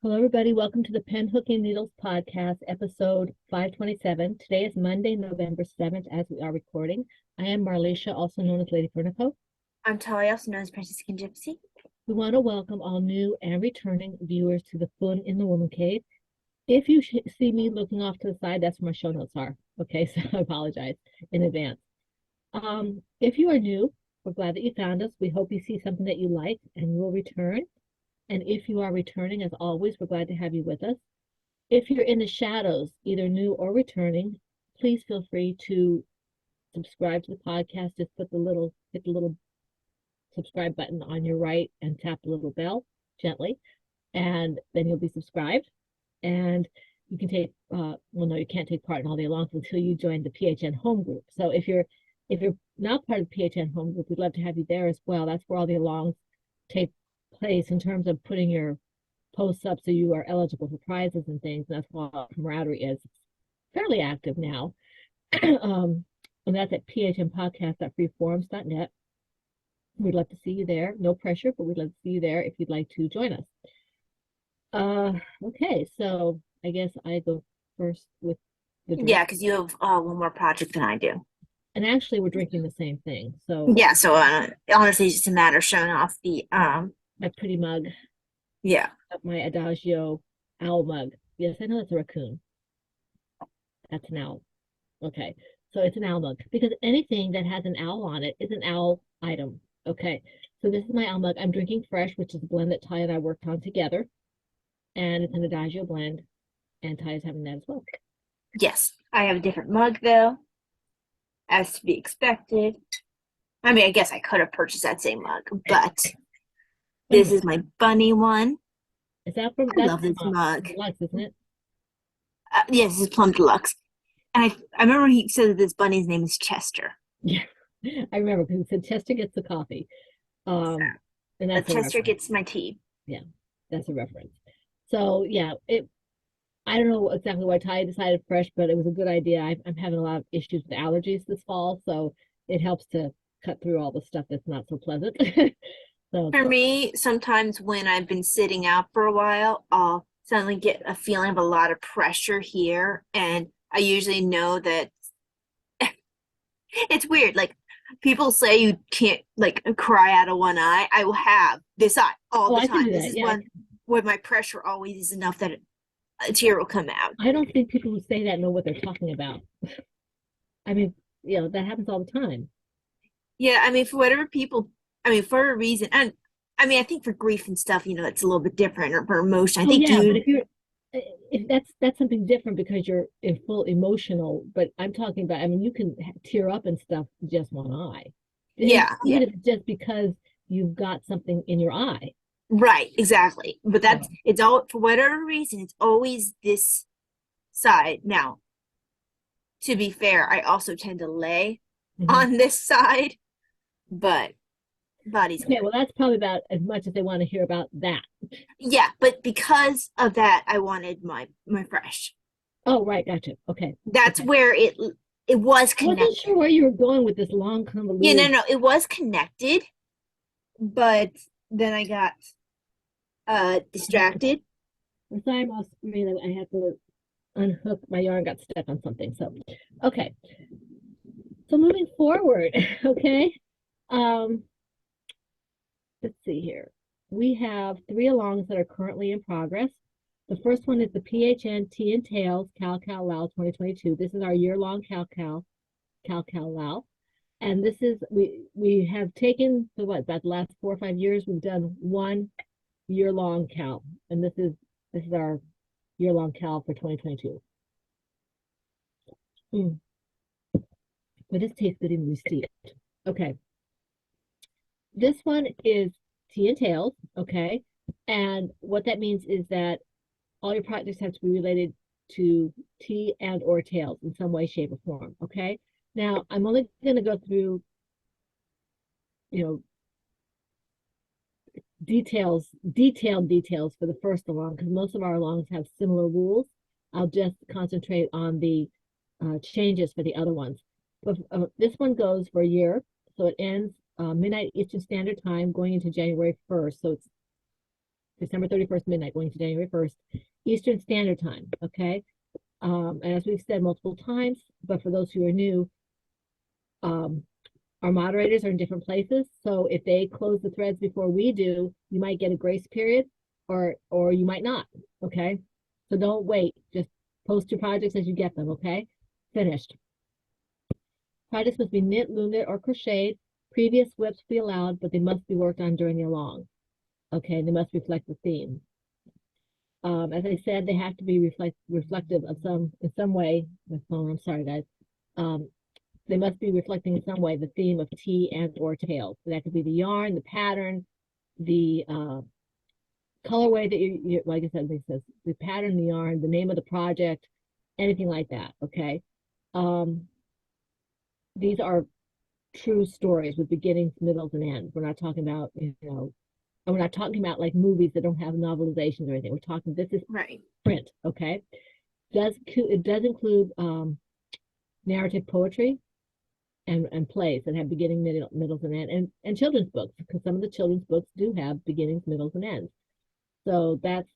Hello, everybody. Welcome to the Pen Hooking Needles podcast, episode 527. Today is Monday, November 7th, as we are recording. I am Marlisha, also known as Lady Fernico. I'm Talia, also known as Princess Skin Gypsy. We want to welcome all new and returning viewers to the Fun in the Woman Cave. If you see me looking off to the side, that's where my show notes are. Okay, so I apologize in advance. If you are new, we're glad that you found us. We hope you see something that you like and you will return. And if you are returning, as always, we're glad to have you with us. If you're in the shadows, either new or returning, please feel free to subscribe to the podcast. Just hit the little subscribe button on your right and tap the little bell gently, and then you'll be subscribed. And you can take, well, no, you can't take part in all the alongs until you join the PHN home group. So if you're not part of the PHN home group, we'd love to have you there as well. That's where all the alongs take place in terms of putting your posts up so you are eligible for prizes and things. And that's why camaraderie is fairly active now. And that's at phnpodcast.freeforums.net. We'd love to see you there. No pressure, but we'd love to see you there if you'd like to join us. Okay, so I guess I go first with the drink. Yeah, because you have one more project than I do. And actually, we're drinking the same thing. So Yeah, so honestly, it's just a matter of showing off the my pretty mug, yeah. my Adagio owl mug. Yes, I know that's a raccoon. That's an owl. Okay, so it's an owl mug because anything that has an owl on it is an owl item. Okay, so this is my owl mug. I'm drinking fresh, which is a blend that Ty and I worked on together, and it's an Adagio blend, and Ty is having that as well. Yes, I have a different mug though, as to be expected. I mean, I guess I could have purchased that same mug, but this is my bunny one. Is that from? I love this mug. Deluxe, isn't it? Yes, this is Plum Deluxe. And I remember he said that this bunny's name is Chester. Yeah, I remember because he said Chester gets the coffee. And that's but Chester gets my tea. Yeah, that's a reference. So yeah, I don't know exactly why Ty decided fresh, but it was a good idea. I'm having a lot of issues with allergies this fall, so it helps to cut through all the stuff that's not so pleasant. So for me, sometimes when I've been sitting out for a while, I'll suddenly get a feeling of a lot of pressure here, and I usually know that it's weird. Like people say you can't like cry out of one eye. I will have this eye all the time. This is one where my pressure always is enough that a tear will come out. I don't think people who say that know what they're talking about. I mean, that happens all the time. Yeah, I mean, for whatever people, I mean, for a reason, and I mean, I think for grief and stuff, it's a little bit different, or for emotion. I think, yeah, but if that's something different because you're in full emotional, but I'm talking about, I mean, you can tear up and stuff with just one eye. Yeah, even if it's just because you've got something in your eye. Right, exactly. But it's all, for whatever reason, it's always this side. Now, to be fair, I also tend to lay on this side, but body's okay. Well, that's probably about as much as they want to hear about that. Yeah, but because of that, I wanted my fresh. Oh, right, gotcha. Okay, that's where it was connected. I wasn't sure where you were going with this long convoluted. Yeah, no, it was connected, but then I got distracted. I'm sorry, I'm off screen. I have to unhook my yarn. Got stuck on something. So, okay. So moving forward, okay. Let's see here. We have 3 alongs that are currently in progress. The first one is the PHN Tea and Tails Cal Cal Lao 2022. This is our year-long Cal Cal Lao. And this is, we have taken, about the last 4 or 5 years, we've done 1 year-long Cal. And this is our year-long Cal for 2022. But this tastes good in steep. Okay. This one is Tea and Tails, okay? And what that means is that all your projects have to be related to tea and or tails in some way, shape, or form, okay? Now, I'm only going to go through, detailed details for the first along, because most of our alongs have similar rules. I'll just concentrate on the changes for the other ones. But this one goes for a year, so it ends midnight Eastern Standard Time going into January 1st. So it's December 31st midnight, going to January 1st, Eastern Standard Time. Okay. And as we've said multiple times, but for those who are new, um, our moderators are in different places. So if they close the threads before we do, you might get a grace period or you might not. Okay. So don't wait. Just post your projects as you get them. Okay. Finished. Projects must be knit, loom knit, or crocheted. Previous whips be allowed, but they must be worked on during the along. Okay. They must reflect the theme. As I said, they have to be reflective of in some way. My phone, I'm sorry, guys. They must be reflecting in some way the theme of tea and or tails. So that could be the yarn, the pattern, the colorway that like I said, the pattern, the yarn, the name of the project, anything like that. Okay. These are true stories with beginnings, middles, and ends. We're not talking about, and we're not talking about like movies that don't have novelizations or anything. We're talking, this is Right. print. Okay. It does include narrative poetry and plays that have beginning, middles, and end, and children's books, because some of the children's books do have beginnings, middles, and ends. So that's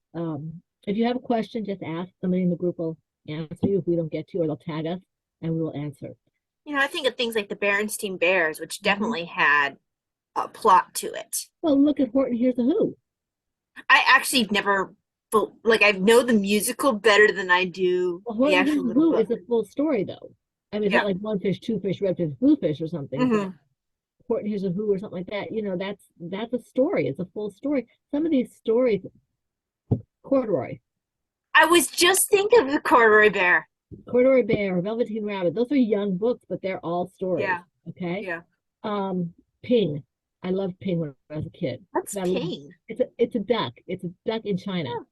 if you have a question, just ask. Somebody in the group will answer you if we don't get to, or they'll tag us and we will answer. I think of things like the Berenstain Bears, which definitely had a plot to it. Well, look at Horton Hears a Who. I actually never like I know the musical better than I do Well, the Horton actual Hears a little Who book. is a full story, though. I mean, it's Yeah. not like one fish, two fish, red fish, blue fish, or something. But Mhm. Horton Hears a Who or something like that. That's a story. It's a full story. Some of these stories, Corduroy, I was just thinking of the Corduroy Bear. Corduroy Bear, Velveteen Rabbit. Those are young books, but they're all stories. Yeah. Okay. Yeah. Ping. I loved Ping when I was a kid. That's I Ping. it's a duck. It's a duck in China. Oh.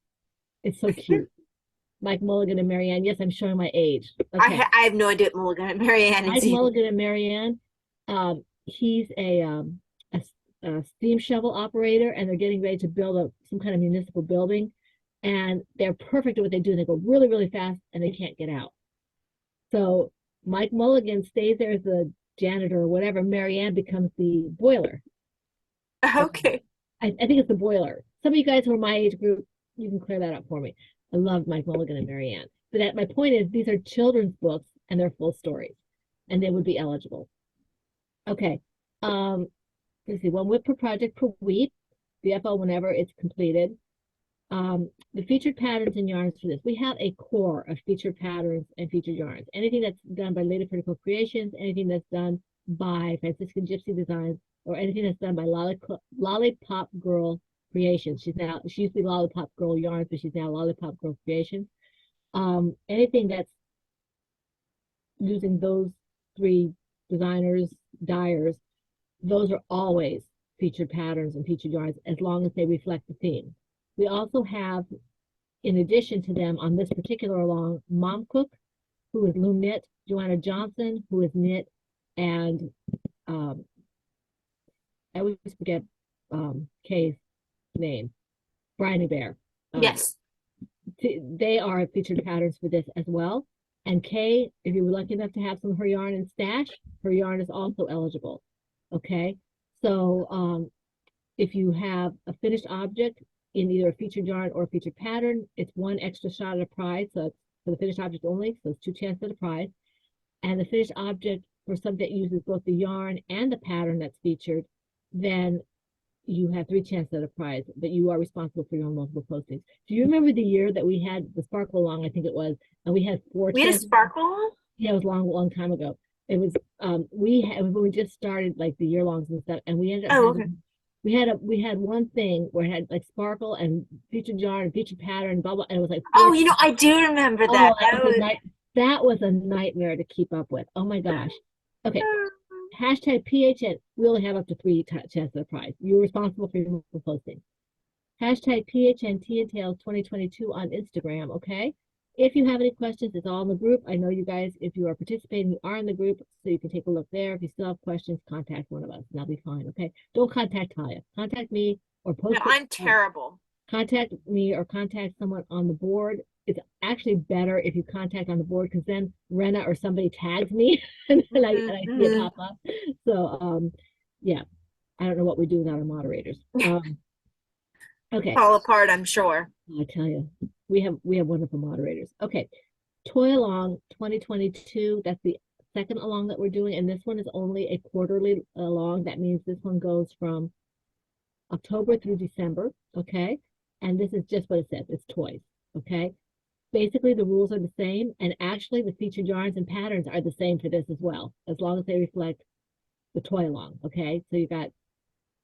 It's so cute. Mike Mulligan and Marianne. Yes, I'm showing my age. Okay. I have no idea what Mulligan and Marianne is Mike either. Mulligan and Marianne. He's a steam shovel operator, and they're getting ready to build some kind of municipal building, and they're perfect at what they do. They go really, really fast, and they can't get out. So Mike Mulligan stays there as the janitor or whatever. Marianne becomes the boiler. Okay. I think it's the boiler. Some of you guys who are my age group, you can clear that up for me. I love Mike Mulligan and Marianne. But my point is, these are children's books and they're full stories, and they would be eligible. Okay. Let's see, 1 whip per project per week. VFO whenever it's completed. The featured patterns and yarns for this. We have a core of featured patterns and featured yarns. Anything that's done by Lady Critical Creations, anything that's done by Franciscan Gypsy Designs, or anything that's done by Lollipop Girl Creations. She used to be Lollipop Girl Yarns, but she's now Lollipop Girl Creations. Anything that's using those 3 designers, dyers, those are always featured patterns and featured yarns as long as they reflect the theme. We also have, in addition to them on this particular along, Mom Cook, who is loom knit, Joanna Johnson, who is knit, and I always forget Kay's name, Bryony Bear. Yes. They are featured patterns for this as well. And Kay, if you were lucky enough to have some of her yarn in stash, her yarn is also eligible. Okay. So if you have a finished object in either a featured yarn or a featured pattern, it's 1 extra shot at a prize. So it's for the finished object only. So it's 2 chances at a prize. And the finished object for something that uses both the yarn and the pattern that's featured, then you have 3 chances at a prize, but you are responsible for your own multiple postings. Do you remember the year that we had the Sparkle Along, I think it was, and we had 4 We had a chances? Sparkle? Yeah, it was long time ago. It was when we just started like the year longs and stuff, and we ended up having, we had one thing where it had like sparkle and featured yarn and featured pattern, blah blah, and it was like Oh, I do remember that. That was a nightmare to keep up with. Oh my gosh. Okay. Hashtag PHN. We only have up to 3 chances at a prize. You're responsible for your posting. Hashtag PHN Tea and Tales 2022 on Instagram. Okay. If you have any questions, it's all in the group. I know you guys, if you are participating, you are in the group, so you can take a look there. If you still have questions, contact one of us, and that'll be fine. Okay. Don't contact Taya. Contact me or post. No, I'm terrible. Contact me or contact someone on the board. It's actually better if you contact on the board, because then Rena or somebody tags me and I see it pop up. So yeah, I don't know what we do without our moderators. Okay. fall apart, I'm sure. I tell you, we have wonderful moderators. Okay. Toy Along 2022. That's the second along that we're doing, and this one is only a quarterly along. That means this one goes from October through December. Okay. And this is just what it says. It's toys. Okay. Basically, the rules are the same, and actually, the featured yarns and patterns are the same for this as well, as long as they reflect the toy along. Okay. So you got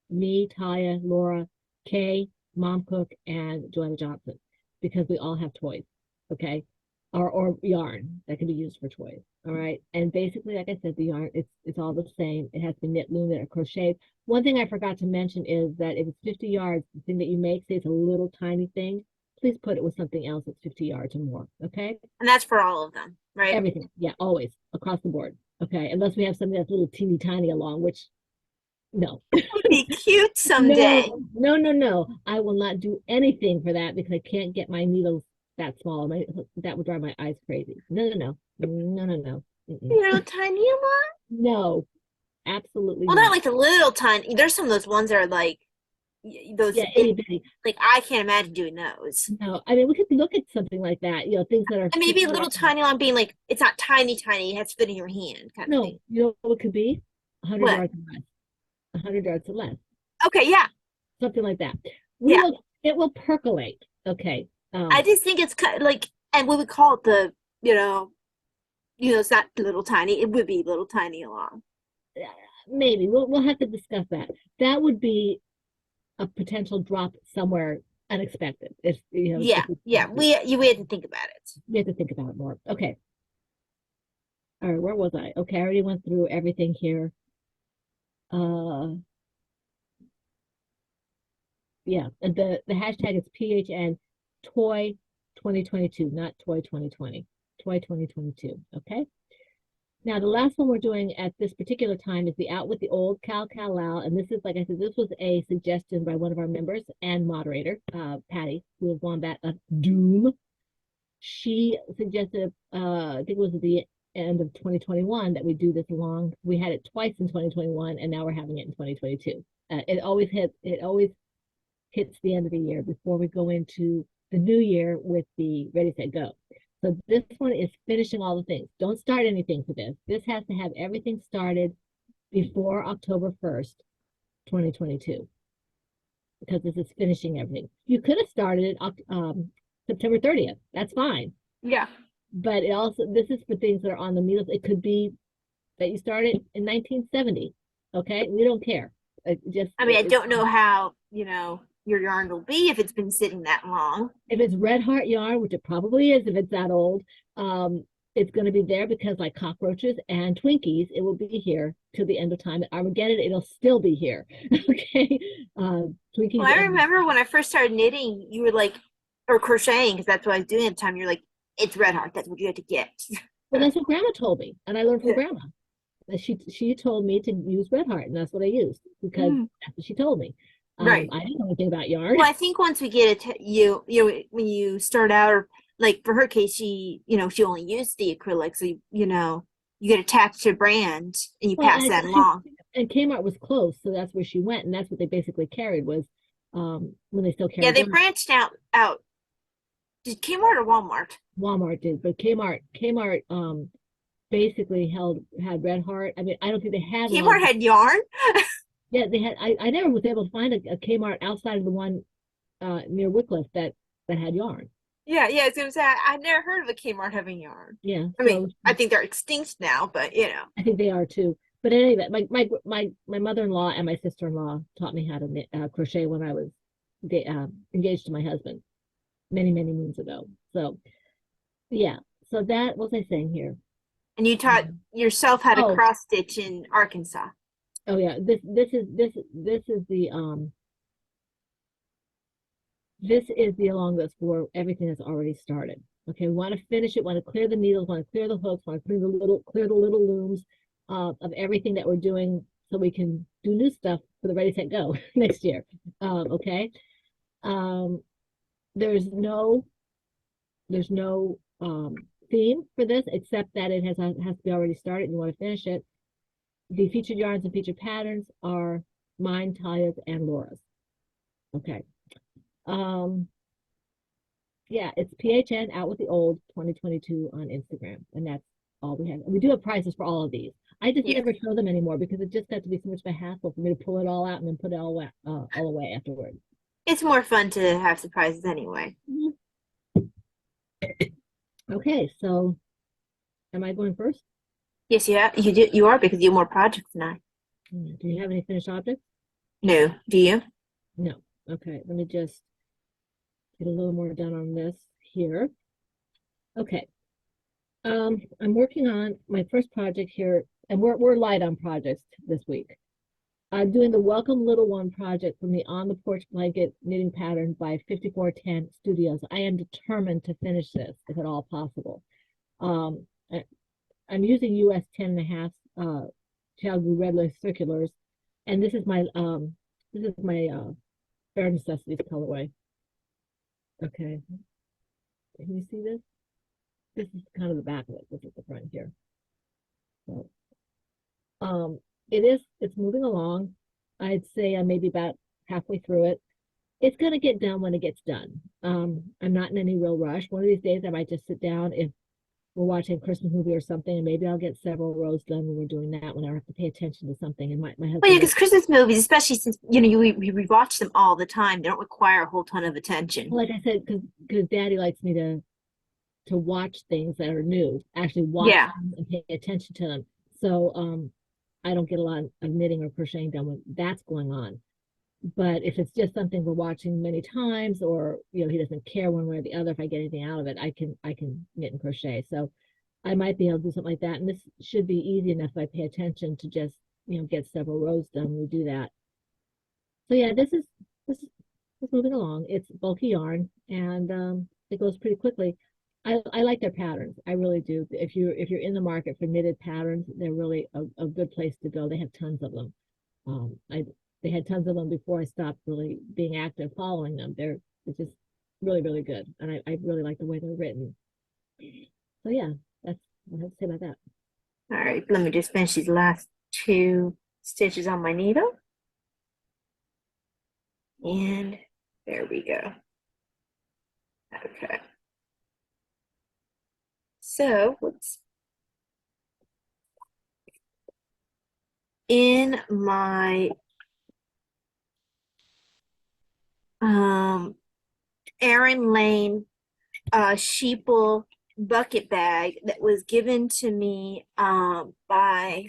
me, Talia, Laura, Kay, Mom Cook, and Joanna Johnson, because we all have toys, okay? Or yarn that can be used for toys. All right. And basically, like I said, the yarn, it's all the same. It has to be knit, loomed, or crocheted. One thing I forgot to mention is that if it's 50 yards, the thing that you make, say it's a little tiny thing, please put it with something else that's 50 yards or more. Okay. And that's for all of them, right? Everything. Yeah, always across the board. Okay. Unless we have something that's a little teeny tiny along, which no. Would be cute someday. No, no, no, no. I will not do anything for that because I can't get my needles that small. That would drive my eyes crazy. No, no, no. No, no, no. Mm-mm. Little tiny one? No, absolutely Well, not not. like a little tiny. There's some of those ones that are like those Yeah, itty bitty. like I can't imagine doing those. No, I mean, we could look at something like that, things that are And maybe 50 a little yards. tiny one being like it's not tiny, tiny, it has to fit in your hand kind of No, thing. you know what it could be? 100 What? yards or less. 100 yards or less. Okay, yeah. Something like that. Yeah. It will percolate. Okay. I just think it's kind of like and we would call it the, it's not little tiny, it would be little tiny along. Maybe we'll have to discuss that. That would be a potential drop somewhere unexpected. Yeah, if yeah. We had to think about it. we have to think about it more. Okay. All right, where was I? Okay, I already went through everything here. Uh yeah, and the hashtag is PHN Toy 2022, not Toy 2020. Toy 2022. Okay. Now, the last one we're doing at this particular time is the Out with the Old Cal Cal Lao. And this is, like I said, this was a suggestion by one of our members and moderator, Patty, who is Wombat of Doom. She suggested, I think it was at the end of 2021, that we do this along. We had it twice in 2021, and now we're having it in 2022. It always hits the end of the year before we go into the new year with the Ready, Set, Go. So this one is finishing all the things. Don't start anything for this. This has to have everything started before October 1st, 2022, because this is finishing everything. You could have started it September 30th. That's fine. Yeah. But this is for things that are on the needles. It could be that you started in 1970. Okay. We don't care. I mean, I don't know how, your yarn will be if it's been sitting that long. If it's Red Heart yarn, which it probably is if it's that old, it's going to be there because, like cockroaches and Twinkies, it will be here till the end of time. At Armageddon, it'll still be here. Okay. Twinkies. Well, I remember when I first started knitting, you were like, or crocheting, because that's what I was doing at the time. You're like, it's Red Heart. That's what you have to get. Well, that's what Grandma told me, and I learned from Yeah. Grandma. She told me to use Red Heart, and that's what I used because that's what she told me. Right. I didn't know anything about yarn. Well, I think once we get it, when you start out, or like for her case, she only used the acrylic, so you get attached to a brand and you pass that along. And Kmart was close, so that's where she went, and that's what they basically carried was when they still carried. Yeah, they branched out. Did Kmart or Walmart? Walmart did, but Kmart basically had Red Heart. I mean, I don't think they had Kmart had yarn. Yeah, they had. I never was able to find a Kmart outside of the one near Wycliffe that had yarn. Yeah, I was gonna say I never heard of a Kmart having yarn. Yeah, I mean, I think they're extinct now, but I think they are too. But anyway, my mother-in-law and my sister-in-law taught me how to knit, crochet when I was engaged to my husband many moons ago. So yeah, so that what was I saying here? And you taught yourself how to cross stitch in Arkansas. Oh yeah, this is the along that's for everything that's already started. Okay, we want to finish it, want to clear the needles, want to clear the hooks, want to clear the little looms of everything that we're doing so we can do new stuff for the Ready, Set, Go next year. Okay. There's no theme for this except that it has to be already started and you want to finish it. The featured yarns and featured patterns are mine, Talia's, and Laura's. Okay. Yeah, it's PHN out with the old 2022 on Instagram, and that's all we have. We do have prizes for all of these. I just Yeah. never show them anymore because it just got to be so much of a hassle for me to pull it all out and then put it all away afterward. It's more fun to have surprises anyway. Mhm. Okay, so am I going first? Yes, you are because you have more projects than I. Do you have any finished objects? No, do you? No. Okay, let me just get a little more done on this here. Okay. I'm working on my first project here, and we're light on projects this week. I'm doing the Welcome Little One project from the On the Porch Blanket knitting pattern by 5410 Studios. I am determined to finish this if at all possible. Um, I, I'm using US 10 and a half child glue red lace circulars, and this is my Bare Necessities colorway. Okay, can you see this? This is kind of the back of it. This is the front here. So, um, it's moving along. I'd say I'm maybe about halfway through it. It's gonna get done when it gets done. I'm not in any real rush. One of these days I might just sit down if we're watching a Christmas movie or something, and maybe I'll get several rows done when we're doing that, when I have to pay attention to something. And my Well, yeah, husband because Christmas movies, especially since we rewatch them all the time, they don't require a whole ton of attention. like I said, because Daddy likes me to watch things that are new, actually watch Yeah. them and pay attention to them. So I don't get a lot of knitting or crocheting done when that's going on. But if it's just something we're watching many times, or he doesn't care one way or the other, if I get anything out of it, I can knit and crochet. So I might be able to do something like that. And this should be easy enough if I pay attention to just get several rows done. We do that. So yeah, this is moving along. It's bulky yarn, and it goes pretty quickly. I like their patterns. I really do. If you're in the market for knitted patterns, they're really a good place to go. They have tons of them. I They had tons of them before I stopped really being active following them. It's just really, really good. And I really like the way they're written. So yeah, that's what I have to say about that. All right, let me just finish these last two stitches on my needle. And there we go. Okay. So, whoops. In my Erin Lane sheeple bucket bag that was given to me by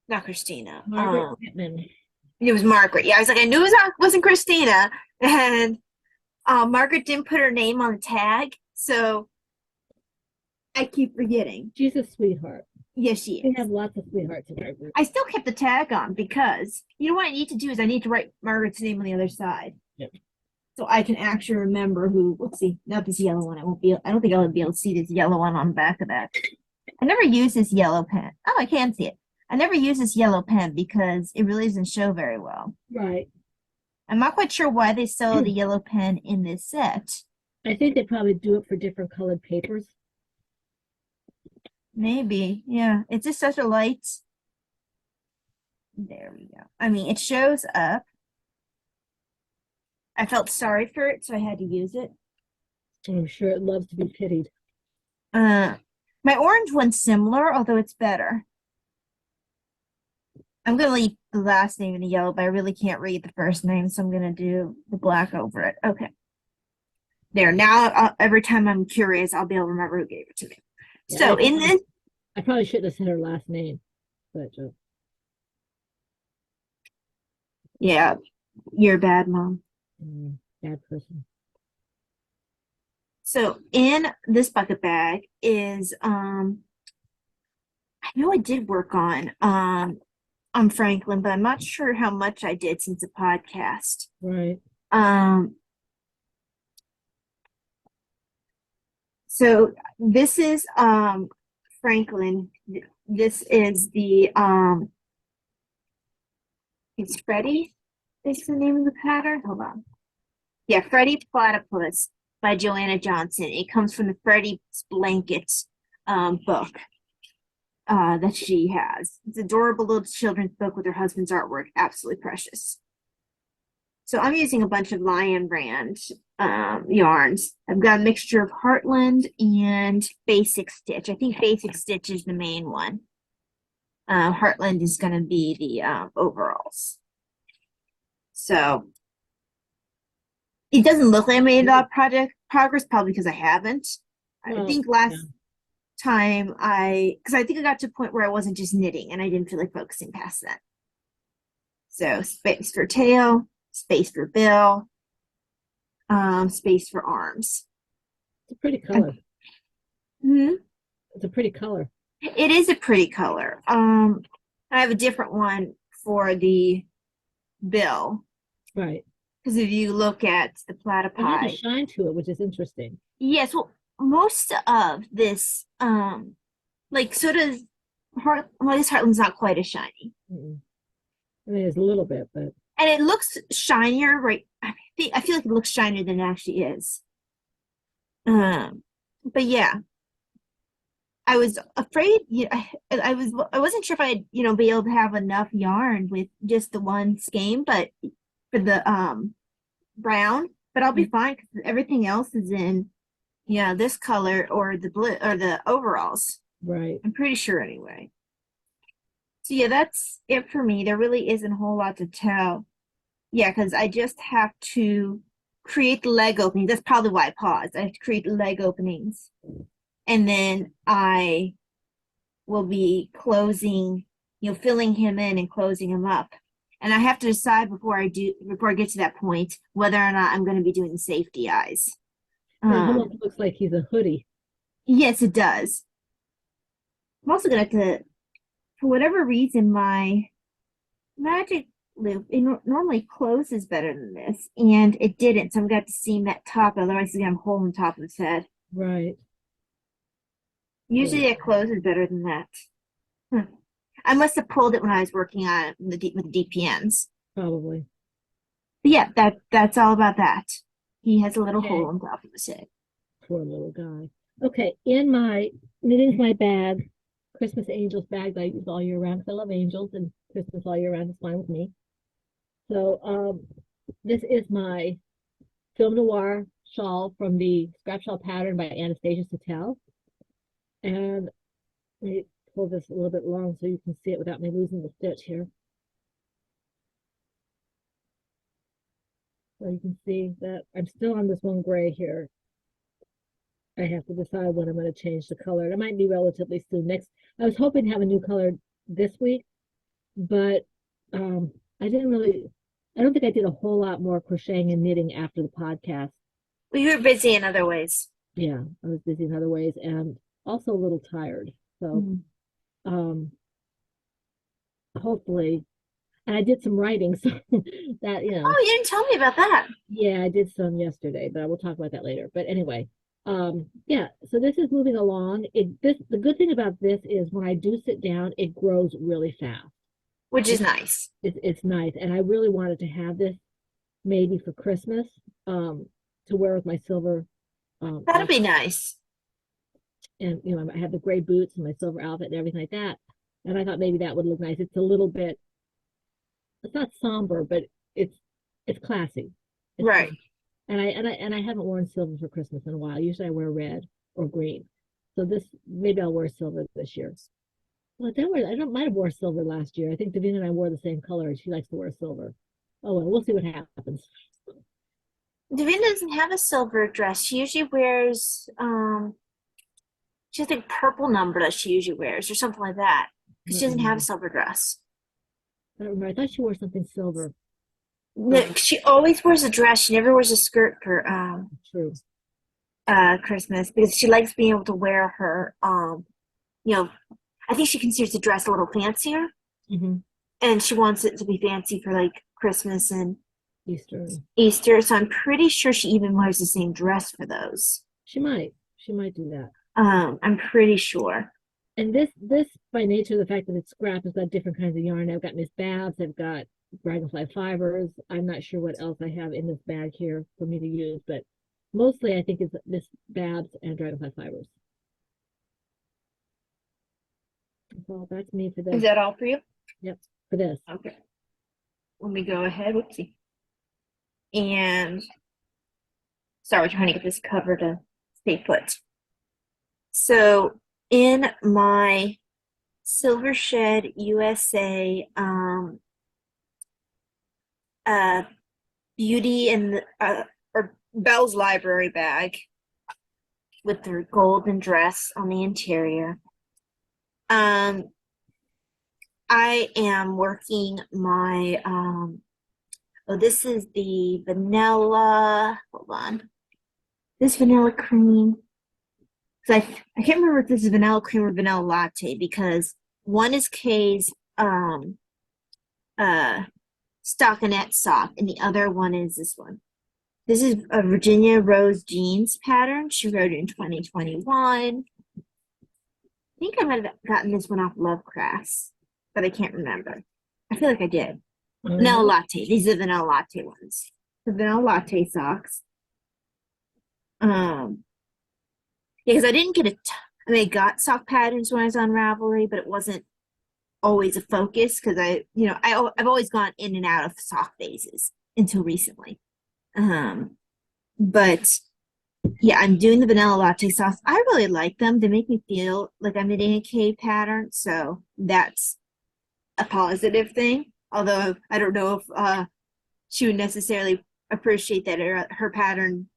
not Christina. Margaret Whitman. It was Margaret. Yeah, I was like, I knew wasn't Christina. And Margaret didn't put her name on the tag, so I keep forgetting. She's a sweetheart. Yes, she We is. have lots of sweethearts in our group. I still kept the tag on because you know what I need to do is I need to write Margaret's name on the other side. Yep. So I can actually remember who. Let's see, not this yellow one. I don't think I'll be able to see this yellow one on the back of that. I never use this yellow pen. Oh, I can see it. I never use this yellow pen because it really doesn't show very well. Right. I'm not quite sure why they sell the yellow pen in this set. I think they probably do it for different colored papers. Maybe, yeah. It's just such a light. There we go. I mean, it shows up. I felt sorry for it, so I had to use it. I'm sure it loves to be pitied. My orange one's similar, although it's better. I'm gonna leave the last name in the yellow, but I really can't read the first name, so I'm gonna do the black over it. Okay. There. Now, every time I'm curious, I'll be able to remember who gave it to me. Yeah, So in this, I probably shouldn't have said her last name, but yeah, you're a bad mom. bad person. So in this bucket bag is I know I did work on Franklin, but I'm not sure how much I did since the podcast. Right. So this is Franklin. This is the it's Freddie is the name of the pattern. Hold on. Yeah, Freddie Platypus by Joanna Johnson. It comes from the Freddie Blankets book that she has. It's an adorable little children's book with her husband's artwork. Absolutely precious. So I'm using a bunch of Lion Brand yarns. I've got a mixture of Heartland and Basic Stitch. I think Basic Stitch is the main one. Heartland is going to be the overalls. So it doesn't look like I made a lot of project progress, probably because I haven't. I Well, think yeah, last time because I think I got to a point where I wasn't just knitting and I didn't feel like focusing past that. So space for tail, space for bill, space for arms. it's a pretty color. Mhm. It's a pretty color. It is a pretty color. I have a different one for the bill Right. because if you look at the It has a platypi, shine to it, which is interesting. yes, well, most of this, like so does well, this Heartland's not quite as shiny, Mm-mm. I mean, it's a little bit, but and it looks shinier, right? I feel like it looks shinier than it actually is. But yeah, I was afraid. I wasn't sure if I'd be able to have enough yarn with just the one skein, but for the brown, but I'll be fine because everything else is in this color or the blue or the overalls. right. I'm pretty sure anyway. So yeah, that's it for me. There really isn't a whole lot to tell. Yeah, because I just have to create the leg openings. That's probably why I paused. I have to create the leg openings. And then I will be closing, filling him in and closing him up. And I have to decide before I get to that point whether or not I'm going to be doing the safety eyes. It almost looks like he's a hoodie. Yes, it does. I'm also gonna have to, for whatever reason, my magic loop normally closes better than this, and it didn't. So I'm gonna have to seam that top, otherwise it's gonna have a hole in the top of his head. Right. Usually Yeah, it closes better than that. I must have pulled it when I was working on it with the DPNs. probably. But yeah, that's all about that. He has a little hole Okay. on top of his head. Poor little guy. Okay. In my knitting's my bag, Christmas angels bag that I use all year round because I love angels and Christmas all year round is fine with me. So this is my Film Noir shawl from the scrap shawl pattern by Anastasia Sattel. And let me pull this a little bit long so you can see it without me losing the stitch here. So you can see that I'm still on this one gray here. I have to decide when I'm going to change the color. It might be relatively soon. I was hoping to have a new color this week, but um, I didn't really, I don't think I did a whole lot more crocheting and knitting after the podcast. Well, you were busy in other ways. Yeah, I was busy in other ways and also a little tired. So um, hopefully, and I did some writing, so that, Oh, you didn't tell me about that. yeah, I did some yesterday, but I will talk about that later. But anyway, yeah, so this is moving along. The good thing about this is when I do sit down, it grows really fast. Which is It's nice. it's nice. And I really wanted to have this maybe for Christmas, to wear with my silver That'll be outfit. nice. And I have the gray boots and my silver outfit and everything like that. And I thought maybe that would look nice. It's a little bit, it's not somber, but it's it's classy. It's Right. classy. And I haven't worn silver for Christmas in a while. Usually I wear red or green. So this maybe I'll wear silver this year. Well, I don't might have wore silver last year. I think Davina and I wore the same color and she likes to wear silver. Oh well, we'll see what happens. Davina doesn't have a silver dress. She usually wears she has like purple number that she usually wears or something like that. I Because don't she doesn't have a remember. silver dress. I don't remember. I thought she wore something silver. No, she always wears a dress. She never wears a skirt for True. Christmas because she likes being able to wear her you know I think she considers the dress a little fancier Hmm. and she wants it to be fancy for like Christmas and Eastern. Easter. So I'm pretty sure she even wears the same dress for those. She might. She might do that. I'm pretty sure. And this by nature, the fact that it's scrap has got different kinds of yarn. I've got Miss Babs, I've got Dragonfly Fibers. I'm not sure what else I have in this bag here for me to use, but mostly I think it's Miss Babs and Dragonfly Fibers. Well, that's me for Is this. that all for you? Yep, for this. Okay. Let me go ahead. Whoopsie. And sorry, trying to get this cover to stay put. So in my Silver Shed USA uh beauty and or Belle's Library bag with their golden dress on the interior. I am working my oh, this is the vanilla, hold on. This vanilla cream. Because I can't remember if this is vanilla cream or vanilla latte because one is Kay's uh stockinette sock and the other one is this one. This is a Virginia Rose jeans pattern. She wrote it in 2021. I think I might have gotten this one off Lovecrafts, but I can't remember. I feel like I did. Vanilla latte. These are vanilla latte ones. The vanilla latte socks. Yeah, because I didn't get I mean, I got sock patterns when I was on Ravelry, but it wasn't always a focus because I've always gone in and out of sock phases until recently. But yeah, I'm doing the vanilla latte socks. I really like them. They make me feel like I'm knitting a K pattern, so that's a positive thing. Although I don't know if she would necessarily appreciate that her pattern,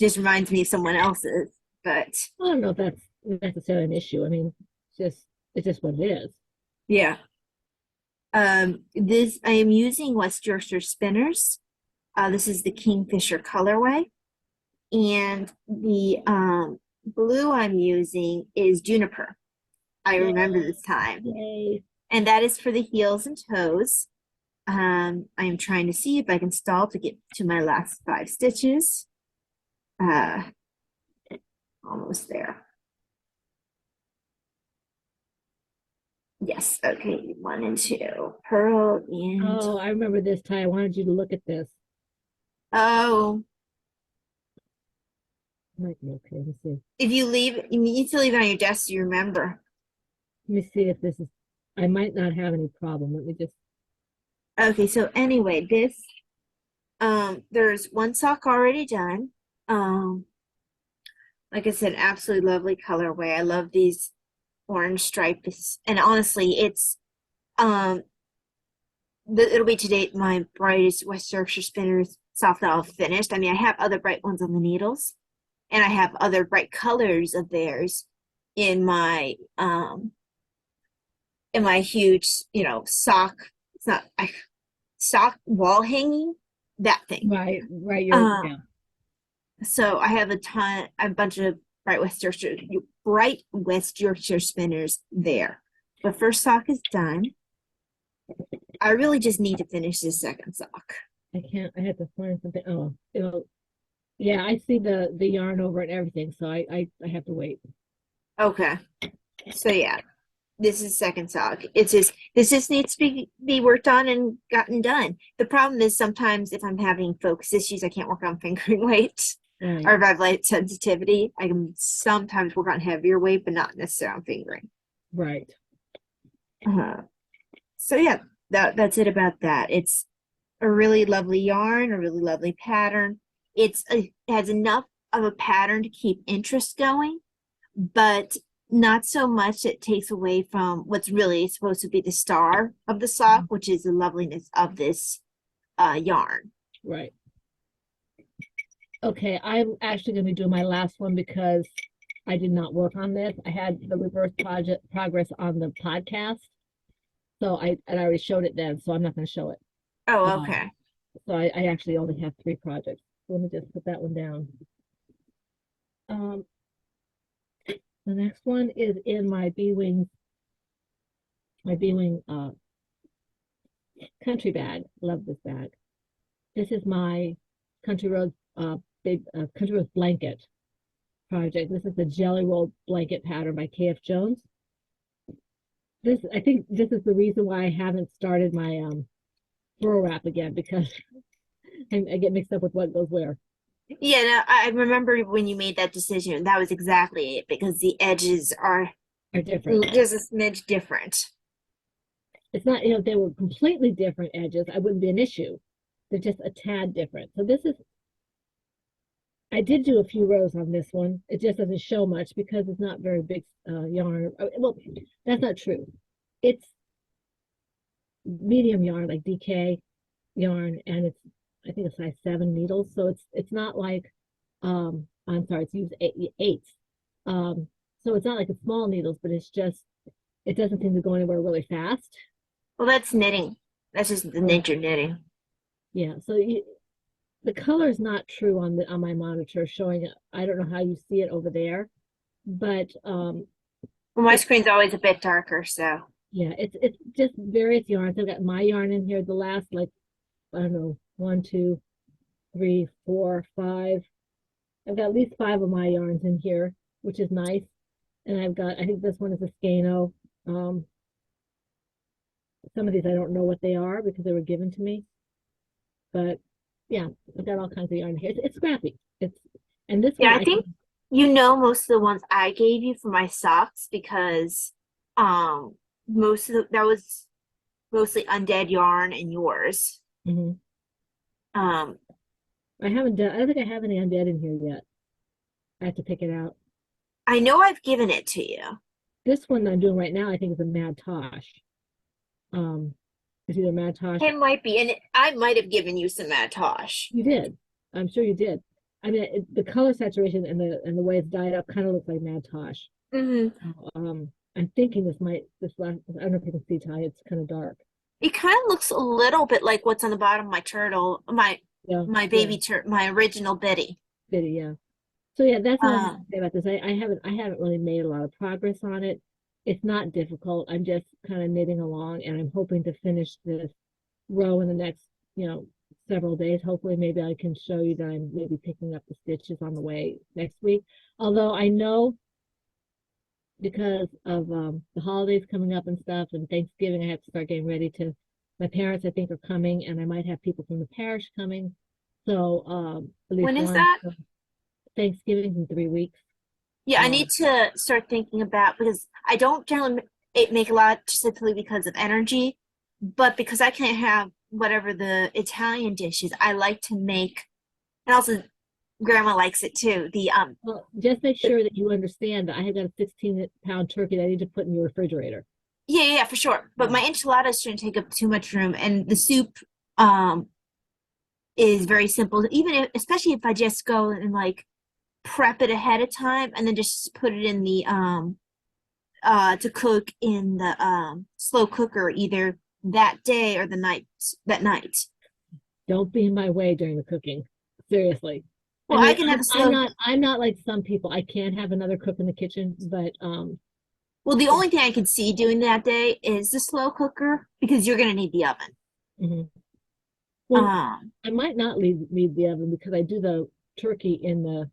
just reminds me of someone else's. But I don't know if that's necessarily an issue. I mean, it's just what it is. yeah. This I am using West Yorkshire spinners. This is the Kingfisher colorway. And the blue I'm using is Juniper. I remember this time. Yay. And that is for the heels and toes. I am trying to see if I can stall to get to my last 5 stitches. Almost there. Yes, okay, 1 and 2. Pearl and Oh, I remember this time. I wanted you to look at this. oh, Might be okay. Let me see. if you need to leave it on your desk so you remember. Let me see if this is. I might not have any problem. Let me just. Okay, so anyway, this there's one sock already done. Like I said, absolutely lovely colorway. I love these orange stripes, and honestly, it's it'll be today my brightest West Yorkshire Spinners sock that I'll finished. I mean, I have other bright ones on the needles, and I have other bright colors of theirs in my huge, sock. It's not sock wall hanging, that thing. Right. Yeah. So I have a bunch of bright West Yorkshire spinners there. The first sock is done. I really just need to finish this second sock. I have to find something. Oh, yeah, I see the yarn over and everything, so I have to wait. Okay. So yeah, this is second sock. This just needs to be worked on and gotten done. The problem is sometimes if I'm having focus issues, I can't work on fingering weight. Right. Or if I have light sensitivity, I can sometimes work on heavier weight, but not necessarily on fingering. Right. So yeah, that's it about that. It's a really lovely yarn, a really lovely pattern. It has enough of a pattern to keep interest going, but not so much it takes away from what's really supposed to be the star of the sock, which is the loveliness of this yarn. Right. Okay, I'm actually going to do my last one because I did not work on this. I had the reverse progress on the podcast, so I already showed it then, so I'm not going to show it. Oh, okay. So I actually only have 3 projects. So let me just put that one down. The next one is in my B-Wing country bag. Love this bag. This is my Country Road Country Road blanket project. This is the Jelly Roll blanket pattern by KF Jones. I think this is the reason why I haven't started my burl wrap again, because I get mixed up with what goes where. Yeah, no, I remember when you made that decision. That was exactly it, because the edges are different. Just a smidge different. It's not, if they were completely different edges, I wouldn't be an issue. They're just a tad different. So this is, I did do a few rows on this one. It just doesn't show much because it's not very big yarn. Well, that's not true. It's medium yarn, like DK yarn, and it's I think a size 7 needles. So it's not like I'm sorry, it's used eights. So it's not like it's small needles, but it's just it doesn't seem to go anywhere really fast. Well, that's knitting. That's just the nature of knitting. Yeah, so the color is not true on the on my monitor showing it. I don't know how you see it over there, but Well, my it, screen's always a bit darker, so. yeah, it's just various yarns. I've got my yarn in here. The last like I don't know, 1, 2, 3, 4, 5. I've got at least 5 of my yarns in here, which is nice. And I've got I think this one is a Skeino. Um, some of these I don't know what they are because they were given to me, but yeah, I've got all kinds of yarn here. It's scrappy. It's and this Yeah, one I I can think you know most of the ones I gave you for my socks because um most of that was mostly undead yarn and yours. mhm. Um I haven't done. I don't think I have any undead in here yet. I have to pick it out. I know I've given it to you. This one I'm doing right now, I think is a Mad Tosh. Um, it's either Mad Tosh. It might be, and I might have given you some Matosh. You did. I'm sure you did. I mean, the color saturation and the way it's dyed up kind of looks like Mad Tosh. Hmm. I'm thinking this last. I don't know if you can see, Ty. It's kind of dark. It kind of looks a little bit like what's on the bottom of my turtle, Yeah, my yeah, baby tur my original Biddy. Bitty, yeah. So yeah, that's all I have to Um, say about this. I haven't really made a lot of progress on it. It's not difficult. I'm just kind of knitting along, and I'm hoping to finish this row in the next, several days. Hopefully, maybe I can show you that I'm maybe picking up the stitches on the way next week. Although I know because of the holidays coming up and stuff and Thanksgiving, I have to start getting ready to. My parents, I think, are coming, and I might have people from the parish coming. So at least when is one. that? So Thanksgiving's in 3 weeks. Yeah, I need Um, to start thinking about because I don't generally make a lot just simply because of energy, but because I can't have whatever the Italian dishes, I like to make, and also Grandma likes it too. well, just make sure that you understand that I have got a 16-pound turkey that I need to put in your refrigerator. Yeah, for sure. But Yeah. my enchiladas shouldn't take up too much room, and the soup um is very simple. Even if, especially if I just go and like prep it ahead of time and then just put it in the to cook in the slow cooker either that day or the night that night. Don't be in my way during the cooking. Seriously. I Well, I mean, can have I'm, the I'm slow. not I'm not like some people. I can't have another cook in the kitchen, but Well, the only thing I can see doing that day is the slow cooker because you're gonna need the oven. mhm. Well, Um, I might not leave the oven because I do the turkey in the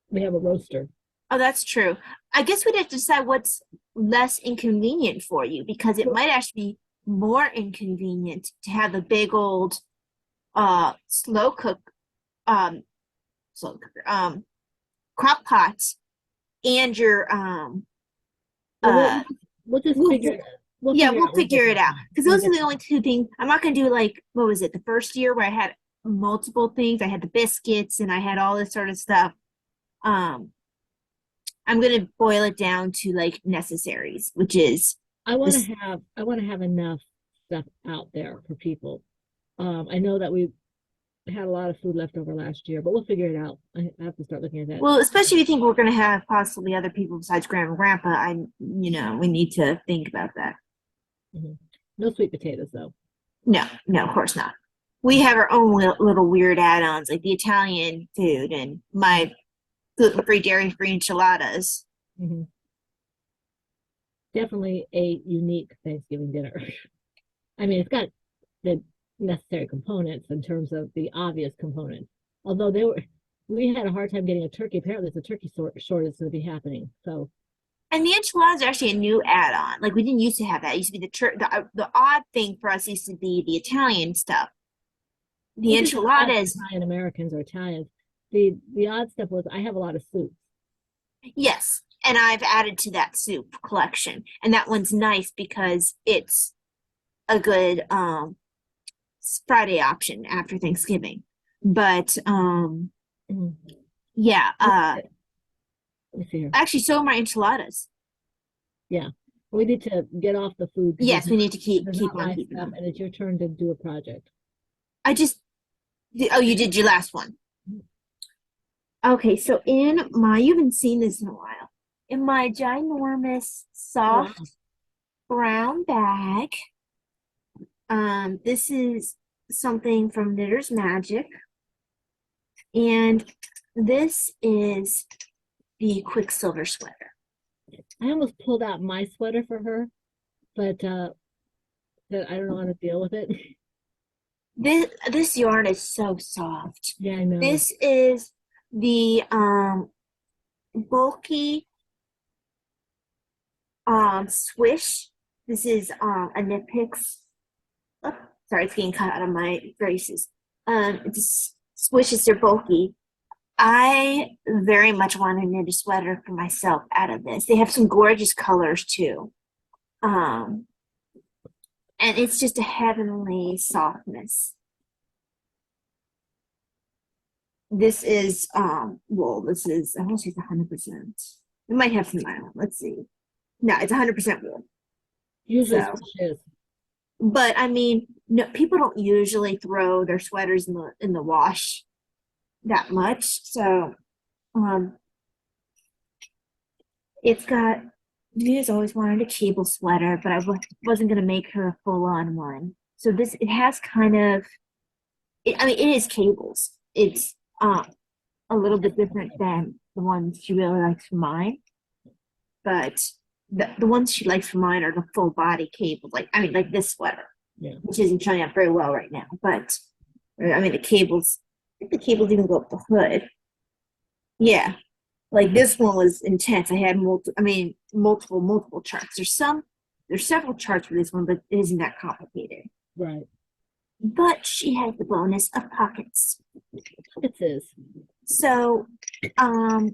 we have a roaster. oh, that's true. I guess we'd have to decide what's less inconvenient for you because it Well, might actually be more inconvenient to have a big old slow cook um slow cooker crock pot and your well, uh we'll just we'll, figure it out. We'll yeah, figure we'll out when we figure get to it the out time. because When we those are get the only two things. I'm not gonna do like what was it the first year where I had multiple things. I had the biscuits and I had all this sort of stuff. um I'm gonna boil it down to like necessaries, which is this. I want to have enough stuff out there for people. I know that we had a lot of food left over last year, but we'll figure it out. I have to start looking at that. Well, especially if you think we're gonna have possibly other people besides grandma and grandpa, we need to think about that. Mhm. No sweet potatoes though. No, of course not. We have our own little weird add-ons like the Italian food and my gluten-free, dairy-free enchiladas. Hmm. Definitely a unique Thanksgiving dinner. I mean, it's got the necessary components in terms of the obvious components. Although we had a hard time getting a turkey. Apparently, there's a turkey shortage going to be happening. So And the enchiladas are actually a new add-on. Like we didn't used to have that. It used to be the odd thing for us used to be the Italian stuff. The which isn't odd for enchiladas, Italian Americans or Italians. The odd stuff was I have a lot of soups. yes. And I've added to that soup collection. And that one's nice because it's a good Friday option after Thanksgiving. But Mm. yeah, Let me see here. actually so are my enchiladas. Yeah. We need to get off the food because Yes, we need to there's keep not on my keeping stuff, them. and it's your turn to do a project. I just oh, you did your last one. Okay, so in my you haven't seen this in a while. In my ginormous Wow. soft brown bag, this is something from Knitter's Magic, and this is the Quicksilver sweater. I almost pulled out my sweater for her, but that I don't know how to deal with it. This yarn is so soft. Yeah, I know. This is the bulky swish. This is a Knit Picks. Oh, sorry, it's getting cut out of my braces. It's swish is their bulky. I very much want to knit a sweater for myself out of this. They have some gorgeous colors too. Um, and it's just a heavenly softness. This is wool. This is I want to say it's 100%. It might have some nylon. Let's see. No, it's 100% wool. Usually So, switch is. but I mean, no, people don't usually throw their sweaters in the wash that much. So, um, it's got. Mia's always wanted a cable sweater, but I wasn't gonna make her a full on one. So this it has kind of. I mean, it is cables. It's a little bit different than the ones she really likes for mine, but the ones she likes for mine are the full body cables. Like I mean, like this sweater, Yeah. which isn't showing up very well right now. But I mean, the cables. I think the cables even go up the hood. Yeah, like this one was intense. I had multiple charts. There's several charts for this one, but it isn't that complicated. Right. But she has the bonus of pockets. It is. So, I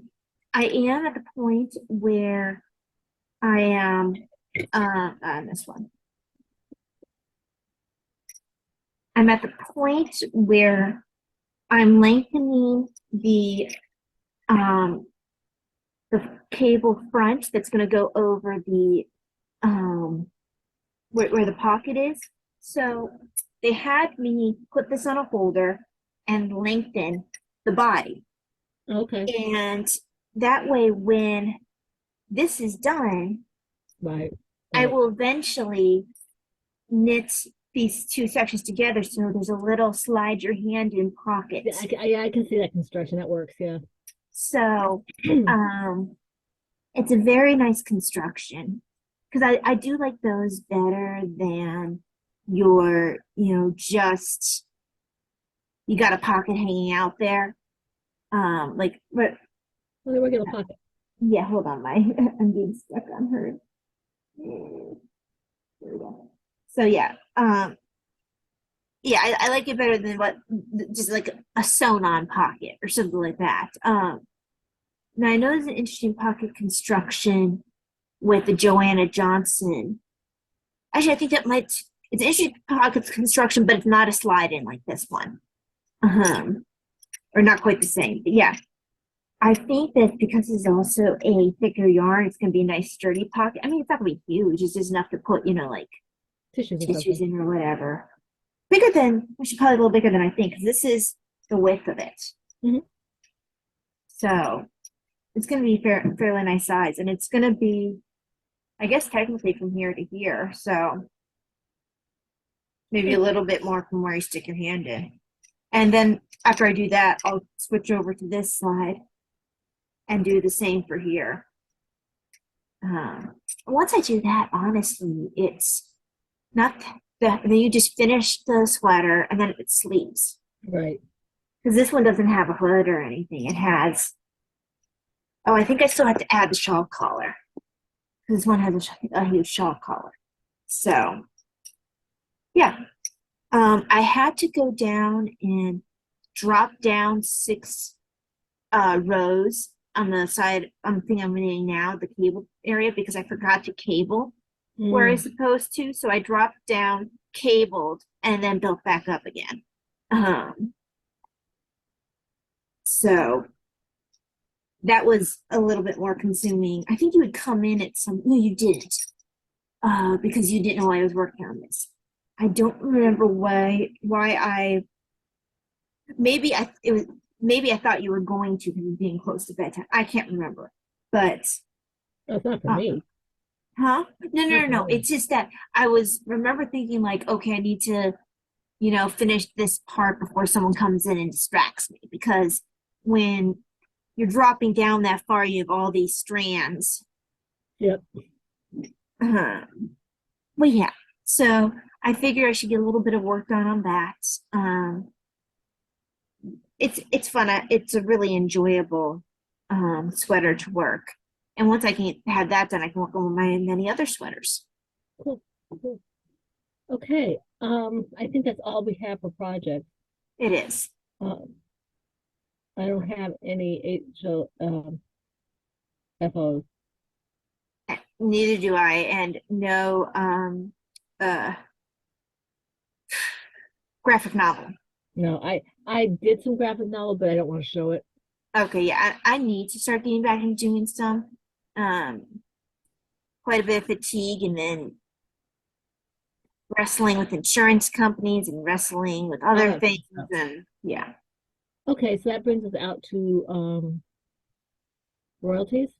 am at the point where I am on this one. I'm at the point where I'm lengthening um the cable front that's going to go over the where the pocket is. So they had me put this on a holder and lengthen the body. Okay. And that way, when this is done, Right. I Right. will eventually knit these two sections together so there's a little slide your hand in pocket. Yeah, I can see that construction. That works. Yeah. So it's a very nice construction because I do like those better than your, just you got a pocket hanging out there. Like, Well, the regular pocket. yeah, hold on, my I'm being stuck on her. There we go. So yeah, I like it better than what just like a sewn on pocket or something like that. Now I know there's an interesting pocket construction with the Joanna Johnson. Actually, I think it's an interesting pocket construction, but it's not a slide in like this one. Or not quite the same. But yeah, I think that because it's also a thicker yarn, it's gonna be a nice sturdy pocket. I mean, it's not gonna be huge. It's just enough to put, like Tissues and tissues something. in or whatever. Bigger than, actually probably a little bigger than I think, because this is the width of it. Mhm. So it's gonna be fairly nice size, and it's gonna be, I guess, technically from here to here. So maybe a little bit more from where you stick your hand in. And then after I do that, I'll switch over to this slide and do the same for here. Once I do that, honestly, it's not that then you just finish the sweater and then it sleeves. Right. Because this one doesn't have a hood or anything. It has, oh, I think I still have to add the shawl collar. This one has a huge shawl collar. So, yeah. I had to go down and drop down 6 rows on the side on the thing I'm knitting now, the cable area, because I forgot to cable where I was supposed to. So I dropped down cabled and then built back up again. Um, so that was a little bit more consuming. I think you would come in at some, no, you didn't, because you didn't know I was working on this. I don't remember why I maybe I thought you were going to because it was being close to bedtime. I can't remember. But No, it's not for uh, me. huh? No, no, Not no, for no. me. It's just that I was remember thinking like, okay, I need to, finish this part before someone comes in and distracts me because when you're dropping down that far, you have all these strands. Yep. Uh, well, yeah. So I figure I should get a little bit of work done on that. Um, it's fun. It's a really enjoyable sweater to work. And once I can have that done, I can work on my many other sweaters. Cool. Cool. Okay. I think that's all we have for projects. It is. Um, I don't have any HO, FOs. Neither do I, and no uh graphic novel. No, I did some graphic novel, but I don't want to show it. Okay, yeah, I need to start getting back into doing some. Um, quite a bit of fatigue, and then wrestling with insurance companies and wrestling with All other that good things, stuff. and yeah. Okay, so that brings us out to royalties,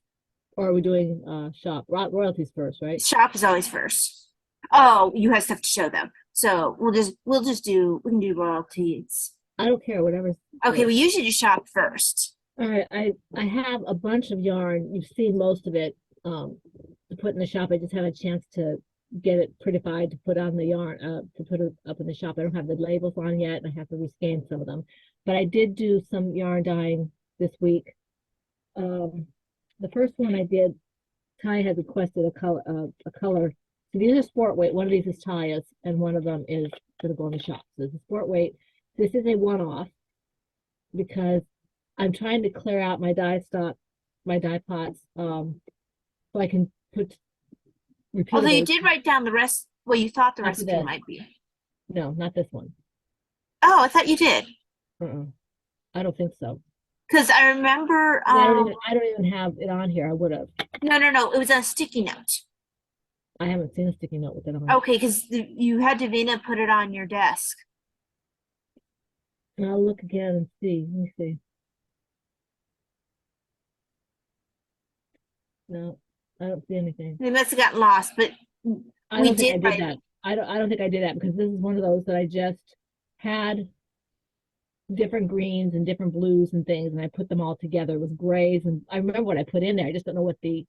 or are we doing shop royalties first, right? Shop is always first. Oh, you have stuff to show them. So we can do royalties. I don't care, whatever's Okay, we first. usually do shop first. All right, I have a bunch of yarn. You've seen most of it to put in the shop. I just had a chance to get it prettified to put on the yarn to put it up in the shop. I don't have the labels on yet, and I have to rescan some of them. But I did do some yarn dyeing this week. Um, the first one I did, Ty had requested a color. So these are sport weight. One of these is Taya's, and one of them is going to go in the shop. So this is sport weight. This is a one-off because I'm trying to clear out my dye stock, my dye pots, so I can put Although you repeatable did write down the rest, well, you thought the after recipe this. might be. No, not this one. Oh, I thought you did. Uh-uh. I don't think so. Because I remember, I don't even have it on here. I would have. no, no, no, it was on a sticky note. I haven't seen a sticky note with it on. Okay, because you had Davina put it on your desk. And I'll look again and see. Let me see. No, I don't see anything. They must have gotten lost, but I we don't think I did did write. that. I don't think I did that because this is one of those that I just had different greens and different blues and things, and I put them all together with grays. And I remember what I put in there. I just don't know what the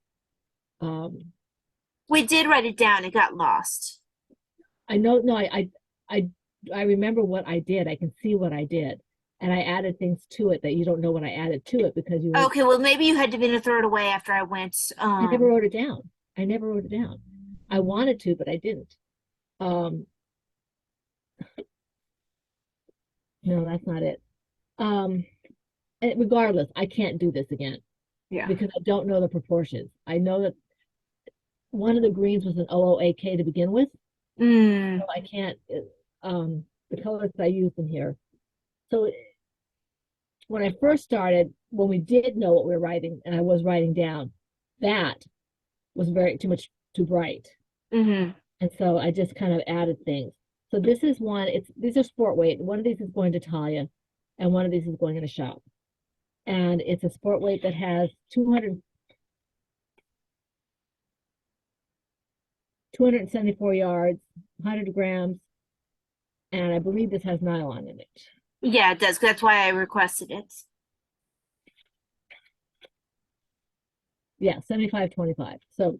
um We did write it down. It got lost. I know no I I remember what I did. I can see what I did. And I added things to it that you don't know what I added to it because you were Okay, well, maybe you had Davina throw it away after I went. I never wrote it down. I never wrote it down. I wanted to, but I didn't. Um no, that's not it. Um and regardless, I can't do this again Yeah. because I don't know the proportions. I know that one of the greens was an OOAK to begin with, Mm. so I can't the colors that I used in here. So when I first started, when we did know what we were writing and I was writing down, that was very too much too bright. Hmm. And so I just kind of added things. So this is one, it's these are sport weight. One of these is going to Talia and one of these is going in a shop. And it's a sport weight that has 274 yards, 100 grams, and I believe this has nylon in it. Yeah, it does. That's why I requested it. Yeah, 75.25. So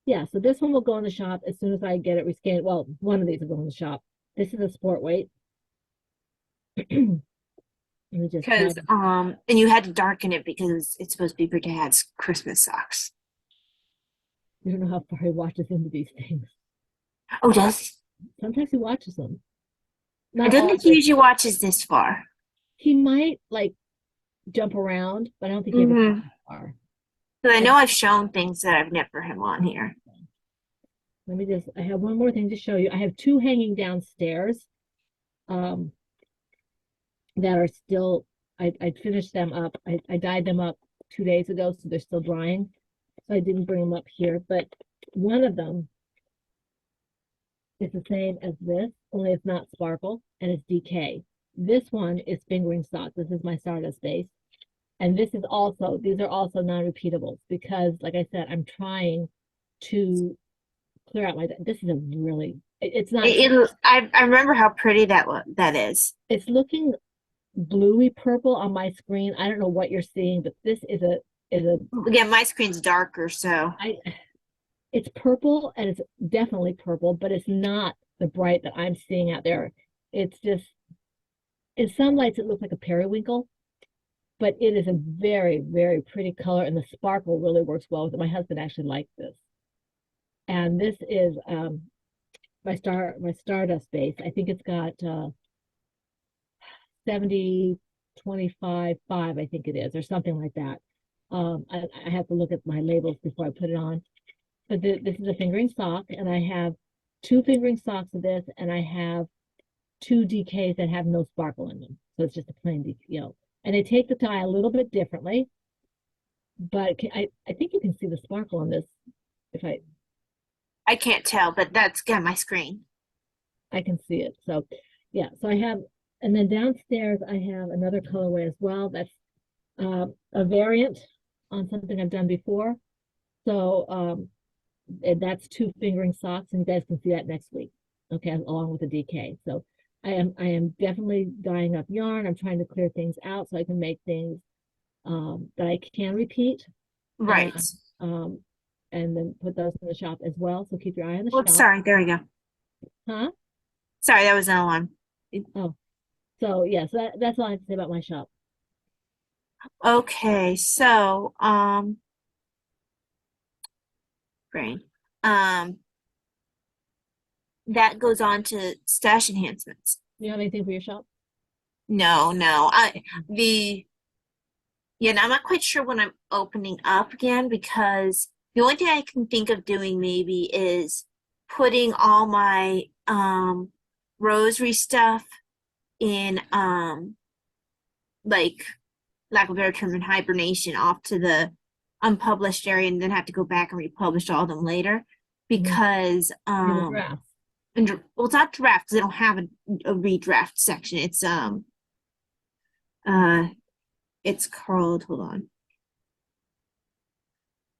yeah, so this one will go in the shop as soon as I get it rescanned. Well, one of these will go in the shop. This is a sport weight. Let me just Because and you had to darken it because it's supposed to be for Dad's Christmas socks. you don't know how far he watches into these things. Oh, does Sometimes he watches them. I Not don't all think he the usually watches this far. he might like jump around, but I don't think he ever goes Mm-hmm. that far. But I I, know I've shown things that I've knit for him on here. let me just, I have one more thing to show you. I have two hanging downstairs um, that are still, I finished them up. I dyed them up 2 days ago, so they're still drying. So I didn't bring them up here, but one of them is the same as this, only it's not sparkle and it's DK. This one is fingering stock. This is my Stardust base. And this is also, these are also non-repeatables because, like I said, I'm trying to clear out my, this is a really, it's not, I remember how pretty that is. it's looking bluey purple on my screen. I don't know what you're seeing, but this is a, Yeah, my screen's darker, so I, it's purple and it's definitely purple, but it's not the bright that I'm seeing out there. It's just, in some lights, it looks like a periwinkle, but it is a very, very pretty color, and the sparkle really works well with it. My husband actually liked this. And this is my Stardust base. I think it's got 70, 25, 5, I think it is, or something like that. I have to look at my labels before I put it on. But this is a fingering sock, and I have two fingering socks of this, and I have two DKs that have no sparkle in them. So it's just a plain DK, and they take the dye a little bit differently, but I think you can see the sparkle on this. If I can't tell, but that's got my screen. I can see it. So yeah, so I have, and then downstairs I have another colorway as well. That's a variant on something I've done before. So and that's two fingering socks, and you guys can see that next week. Okay, along with the DK. So I am definitely dyeing up yarn. I'm trying to clear things out so I can make things that I can repeat, Right. and um and then put those in the shop as well. So keep your eye on the Oops, shop. sorry. There we go. Huh? Sorry, that was an alarm. Oh, so yeah, so that's all I have to say about my shop. Okay, so brain. Um, that goes on to stash enhancements. You have anything for your shop? No, no. The Yeah, and I'm not quite sure when I'm opening up again because the only thing I can think of doing maybe is putting all my rosary stuff in like lack of a better term in hibernation off to the unpublished area and then have to go back and republish all of them later Mhm. because In the draft. well it's not draft because they don't have a redraft section. Uh it's called, hold on,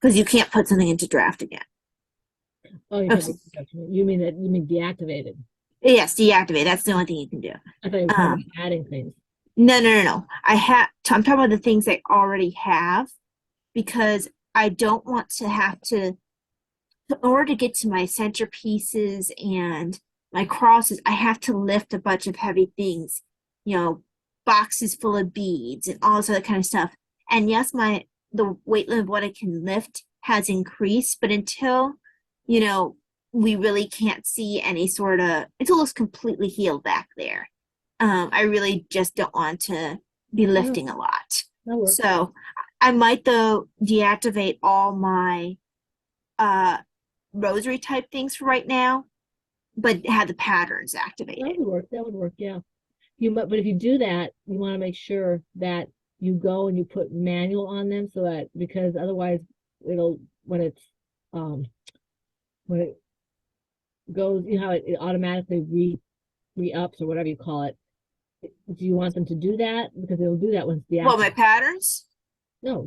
because you can't put something into draft again. Oh, you're talking Oops. about, you mean that, you mean deactivated. Yes, deactivate. That's the only thing you can do. I thought you were talking Um, about adding things. no, no, no, no. I'm talking about the things I already have because I don't want to have to, in order to get to my centerpieces and my crosses, I have to lift a bunch of heavy things, you know, boxes full of beads and all this other kind of stuff. And yes, the weight limit of what I can lift has increased, but until, you know, we really can't see any sort of, until it's completely healed back there. I really just don't want to be No, lifting a lot. that works. So I might though deactivate all my uh rosary type things for right now, but have the patterns That activated. would work. That would work. Yeah. You might, but if you do that, you want to make sure that you go and you put manual on them so that, because otherwise it'll, when it's um when it goes, you know how it automatically re-ups or whatever you call it. Do you want them to do that? Because it'll do that when it's Well, my deactivated. patterns. No,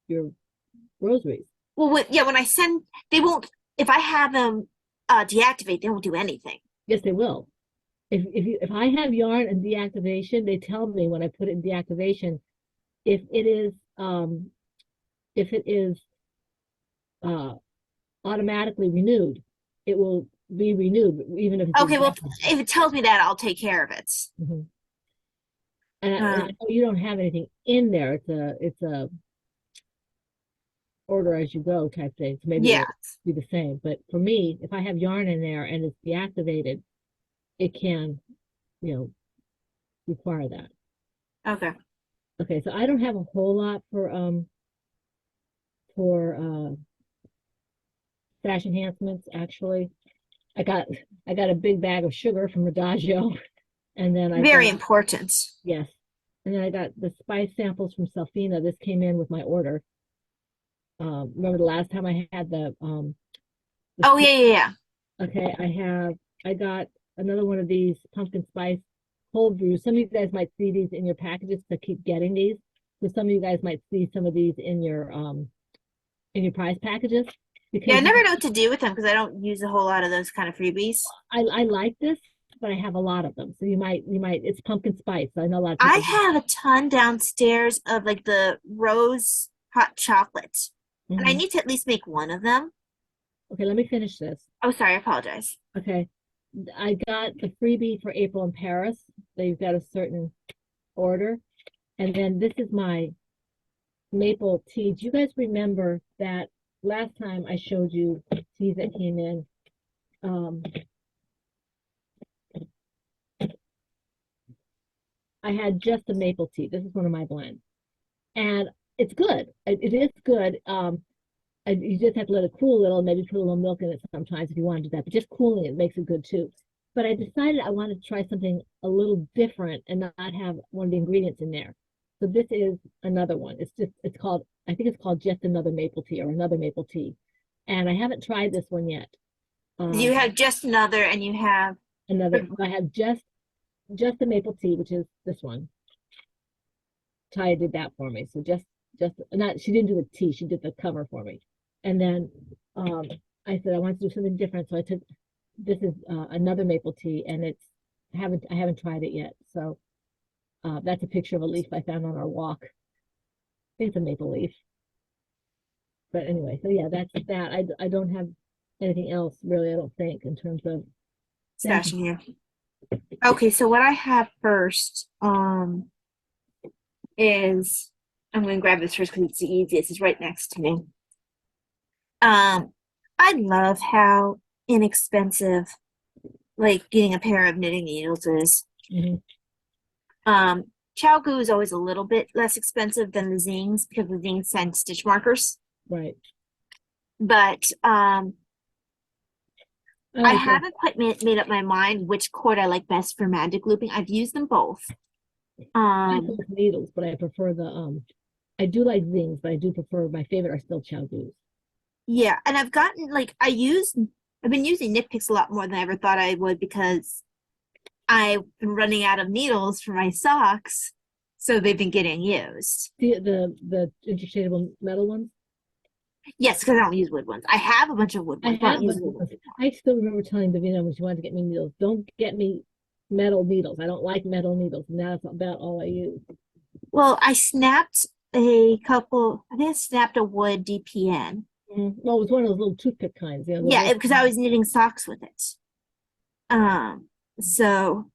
your rosaries. Well, when I send, they won't. If I have them deactivate, they won't do anything. Yes, they will. If I have yarn and deactivation, they tell me when I put it in deactivation if it is if it is uh automatically renewed, it will be renewed even if it's Okay, well, deactivated. if it tells me that, I'll take care of it. Mhm. And I Um, know you don't have anything in there. It's a order as you go type thing. So maybe it yeah. will be the same. But for me, if I have yarn in there and it's deactivated, it can, you know, require that. Okay. Okay, so I don't have a whole lot for stash enhancements, actually. I got I got a big bag of sugar from Adagio, and then I Very got important. yes, and then I got the spice samples from Selfina. This came in with my order. Remember the last time I had the Oh, yeah, yeah, yeah. okay, I got another one of these pumpkin spice cold brews. Some of you guys might see these in your packages to keep getting these. So some of you guys might see some of these in your prize packages Yeah, I because never know what to do with them because I don't use a whole lot of those kind of freebies. I like this, but I have a lot of them. So you might it's pumpkin spice. So I know a lot of I people. have a ton downstairs of like the rose hot chocolate, and I Mhm. need to at least make one of them. Okay, let me finish this. Oh, sorry, I apologize. Okay. I got the freebie for April in Paris. They've got a certain order. And then this is my maple tea. Do you guys remember that last time I showed you teas that came in? Um, I had just a maple tea. This is one of my blends. And it's good. It is good. You just have to let it cool a little, maybe put a little milk in it sometimes if you want to do that. But just cooling it makes it good too. But I decided I wanted to try something a little different and not have one of the ingredients in there. So this is another one. It's called, I think it's called just another maple tea or another maple tea. And I haven't tried this one yet. You Um, have just another, and you have I have just the maple tea, which is this one. Taya did that for me. So just not she didn't do the tea, she did the cover for me. And then um I said I wanted to do something different. So I took this is another maple tea and I haven't tried it yet. So that's a picture of a leaf I found on our walk. I think it's a maple leaf. But anyway, so yeah, that's that. I don't have anything else really, I don't think, in terms of that. stashing here. Okay, so what I have first, is I'm going to grab this first because it's the easiest. It's right next to me. I love how inexpensive like getting a pair of knitting needles is. Mhm. ChiaoGoo is always a little bit less expensive than the Zings because the Zings send stitch markers. Right. But I I like that. haven't quite made up my mind which cord I like best for magic looping. I've used them both. I Um, like needles, but I prefer the I do like zings, but I do prefer my favorite are still chow doos. yeah, and I've gotten like I've been using Knit Picks a lot more than I ever thought I would because I've been running out of needles for my socks, so they've been getting used. The interchangeable metal ones. Yes, because I don't use wood ones. I have a bunch of wood I ones, but I don't have, use but wood ones. I still remember telling Davina when she wanted to get me needles, don't get me metal needles. I don't like metal needles, and that's about all I use. Well, I snapped a couple, I think I snapped a wood DPN. Well, it was one of those little toothpick kinds, the Yeah, little. because I was knitting socks with it. So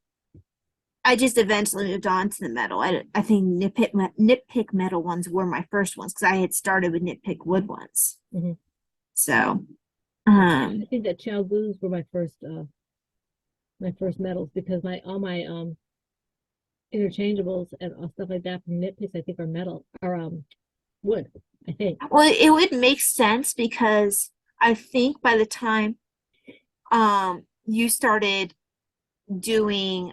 I just eventually moved on to the metal. I think Knit Pick metal ones were my first ones because I had started with Knit Pick wood ones. Mhm. So, I think that chow glues were my first metals because my all my interchangeables and stuff like that from Knit Picks I think are metal or wood. I think. well, it would make sense because I think by the time you started doing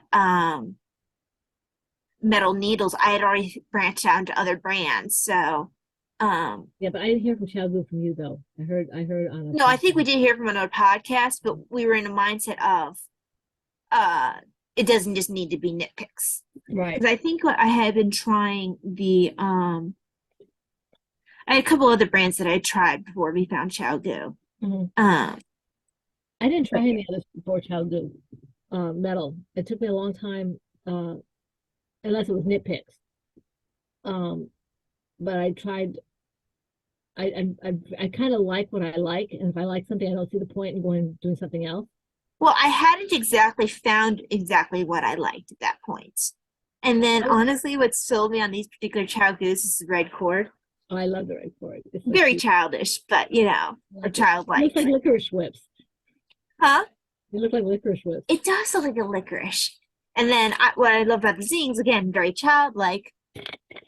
metal needles, I had already branched out into other brands. So, Yeah, but I didn't hear from chow glue from you though. I heard on a no, I think we podcast. did hear from another podcast, but we were in a mindset of uh it doesn't just need to be nitpicks. Right. Because I think what I had been trying I had a couple other brands that I tried before we found ChiaoGoo. Mhm. Um I didn't try but any others before chow glue metal. It took me a long time, unless it was Knit Picks. Um, but I tried. I kind of like what I like, and if I like something, I don't see the point in going and doing something else. well, I hadn't exactly found exactly what I liked at that point. And then I, honestly, what sold me on these particular ChiaoGoos is the red cord. I love the red cord. It's so Very cute. childish, but I or like it. It looks childlike. like licorice whips. Huh? They look like licorice whips. It does look like a licorice. And then what I love about the zines, again, very childlike,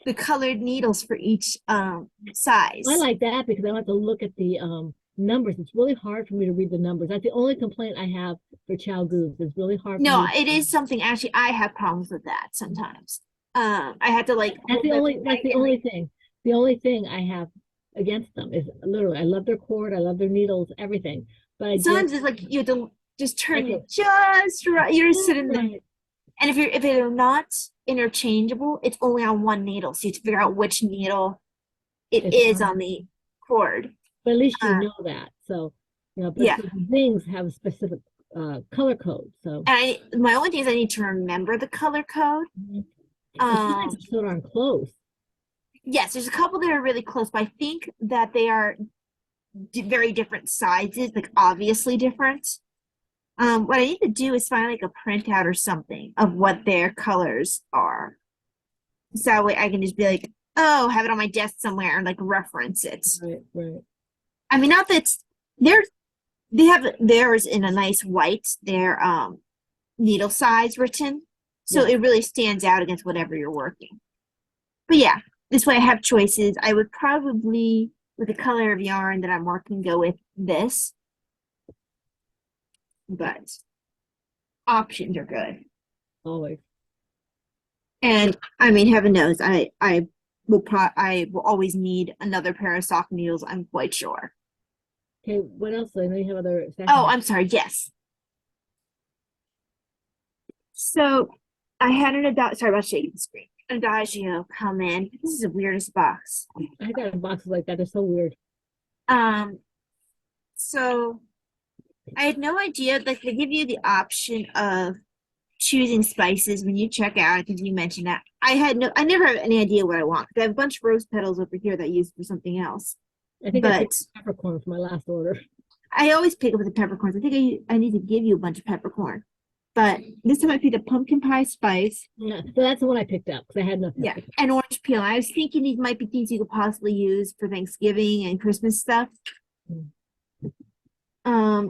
the colored needles for each I size. like that because I don't have to look at the numbers, it's really hard for me to read the numbers. That's the only complaint I have for Chow Goose. It's really hard for No, me. it is something actually I have problems with that sometimes. I had to like That's hold the up only, that's the and only like thing. The only thing I have against them is literally, I love their cord, I love their needles, everything. But I just, sometimes it's like you have to just I turn can, it just right. You're just sitting there. right, And if they're not interchangeable, it's only on one needle. So you have to figure out which needle it it's is on, on the cord. but at least you Uh, know that. So, but yeah. so the things have a specific color code. So, And my only thing is I need to remember the color code. mhm. And sometimes Um, it's so darn close. yes, there's a couple that are really close, but I think that they are very different sizes, like obviously different. What I need to do is find like a printout or something of what their colors are. So that way I can just be like, oh, have it on my desk somewhere and like reference it. Right, right. I mean, not that they're they have theirs in a nice white, their needle size written. So Yeah. it really stands out against whatever you're working. But yeah, this way I have choices. I would probably, with the color of yarn that I'm working, go with this. But options are good. Always. And I mean, heaven knows, I will always need another pair of sock needles, I'm quite sure. Okay, what else? I know you have other Oh, stacking. I'm sorry, yes. So I had sorry about shaking the screen. Adagio come in. This is the weirdest box. I got boxes like that. They're so weird. Um, so I had no idea, like they give you the option of choosing spices when you check out. I think you mentioned that. I never have any idea what I want. I have a bunch of rose petals over here that I use for something else. I think I But picked peppercorn for my last order. I always pick up the peppercorns. I think I need to give you a bunch of peppercorn. But this time I picked up pumpkin pie spice. Yeah, so that's the one I picked up because I had no Yeah, peppercorn. and orange peel. I was thinking these might be things you could possibly use for Thanksgiving and Christmas stuff. Mm.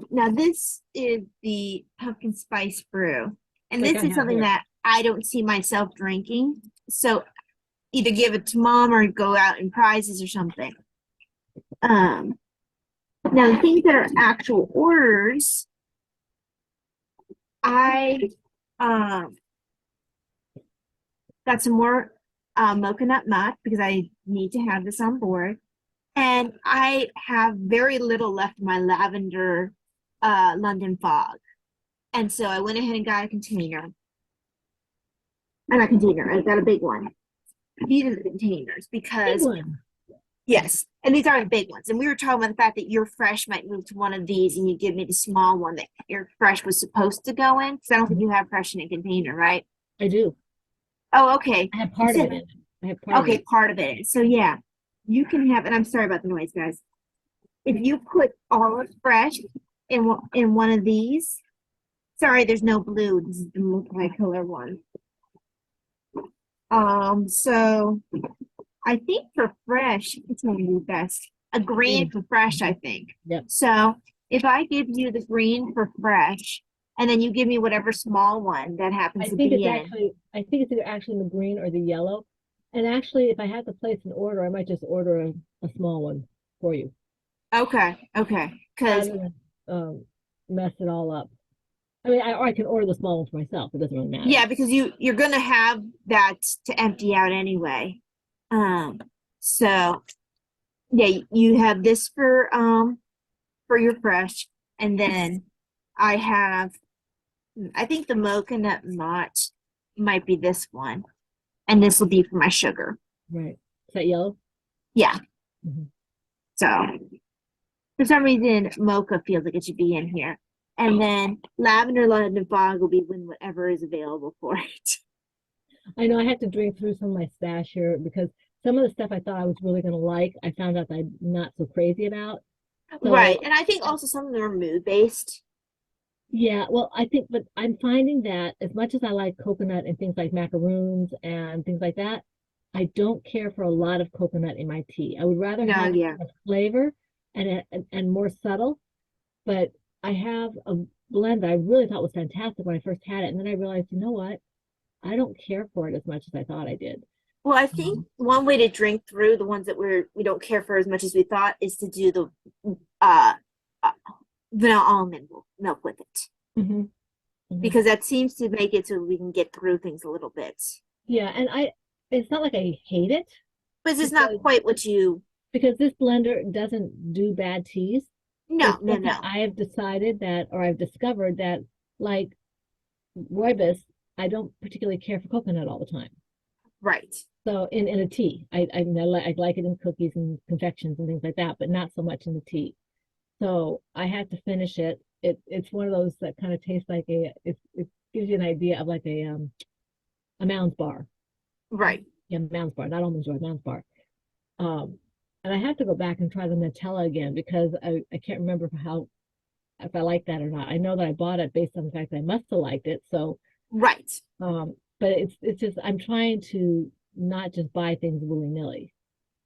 Now this is the pumpkin spice brew, and Like this I is have something here. that I don't see myself drinking. So either give it to mom or go out in prizes or something. Um, Now the things that are actual orders, I um got some more mocha nut muck because I need to have this on board. And I have very little left of my lavender London fog. And so I went ahead and got a container. And a container, I got a big one. These are the containers Big because, one. yes, and these are the big ones. And we were talking about the fact that your fresh might move to one of these and you give me the small one that your fresh was supposed to go in. Because I don't think you have fresh in a container, right? I do. Oh, okay. I have You part of it said, in it. I have part of okay, it. part of it. So yeah, you can have, and I'm sorry about the noise, guys. If you put all of fresh in one of these, sorry, there's no blue. This is the multicolor one. So I think for fresh, it's gonna be best. A green Mm. for fresh, I think. Yep. So if I give you the green for fresh, and then you give me whatever small one that happens to be in. I think it's either actually the green or the yellow. And actually, if I had to place an order, I might just order a small one for you Okay, okay. Because rather than mess it all up. I mean, or I can order the small one for myself. It doesn't really matter. yeah, because you're gonna have that to empty out anyway. So yeah, you have this for your fresh, and then I think the mocha nut mott might be this one, and this will be for my sugar. Right. Is that yellow? Yeah. Mhm. So for some reason, mocha feels like it should be in here. And then lavender London fog will be when whatever is available for it. I know I had to drink through some of my stash here because some of the stuff I thought I was really going to like, I found out that I'm not so crazy about. Right. So, And I think also some of them are mood based. yeah, well, I think, but I'm finding that as much as I like coconut and things like macaroons and things like that, I don't care for a lot of coconut in my tea. I would rather No, have yeah. a flavor and more subtle. But I have a blend that I really thought was fantastic when I first had it, and then I realized, you know what? I don't care for it as much as I thought I did. Well, I think Um, one way to drink through the ones that we don't care for as much as we thought is to do the uh, uh vanilla almond milk with it mhm, mhm. because that seems to make it so we can get through things a little bit. Yeah, and it's not like I hate it But it's just not because quite what you. this blender doesn't do bad teas. No, It's no, just that no. I have decided that, or I've discovered that, like rooibos, I don't particularly care for coconut all the time. Right. So in a tea, I like it in cookies and confections and things like that, but not so much in the tea. So I had to finish it. It's one of those that kind of tastes like it gives you an idea of like a Mounds bar. Right. Yeah, Mounds bar, not Almond Joy, Mounds bar. Um, and I have to go back and try the Nutella again because I can't remember how if I like that or not. I know that I bought it based on the fact that I must have liked it. So Right. but it's just I'm trying to not just buy things willy-nilly,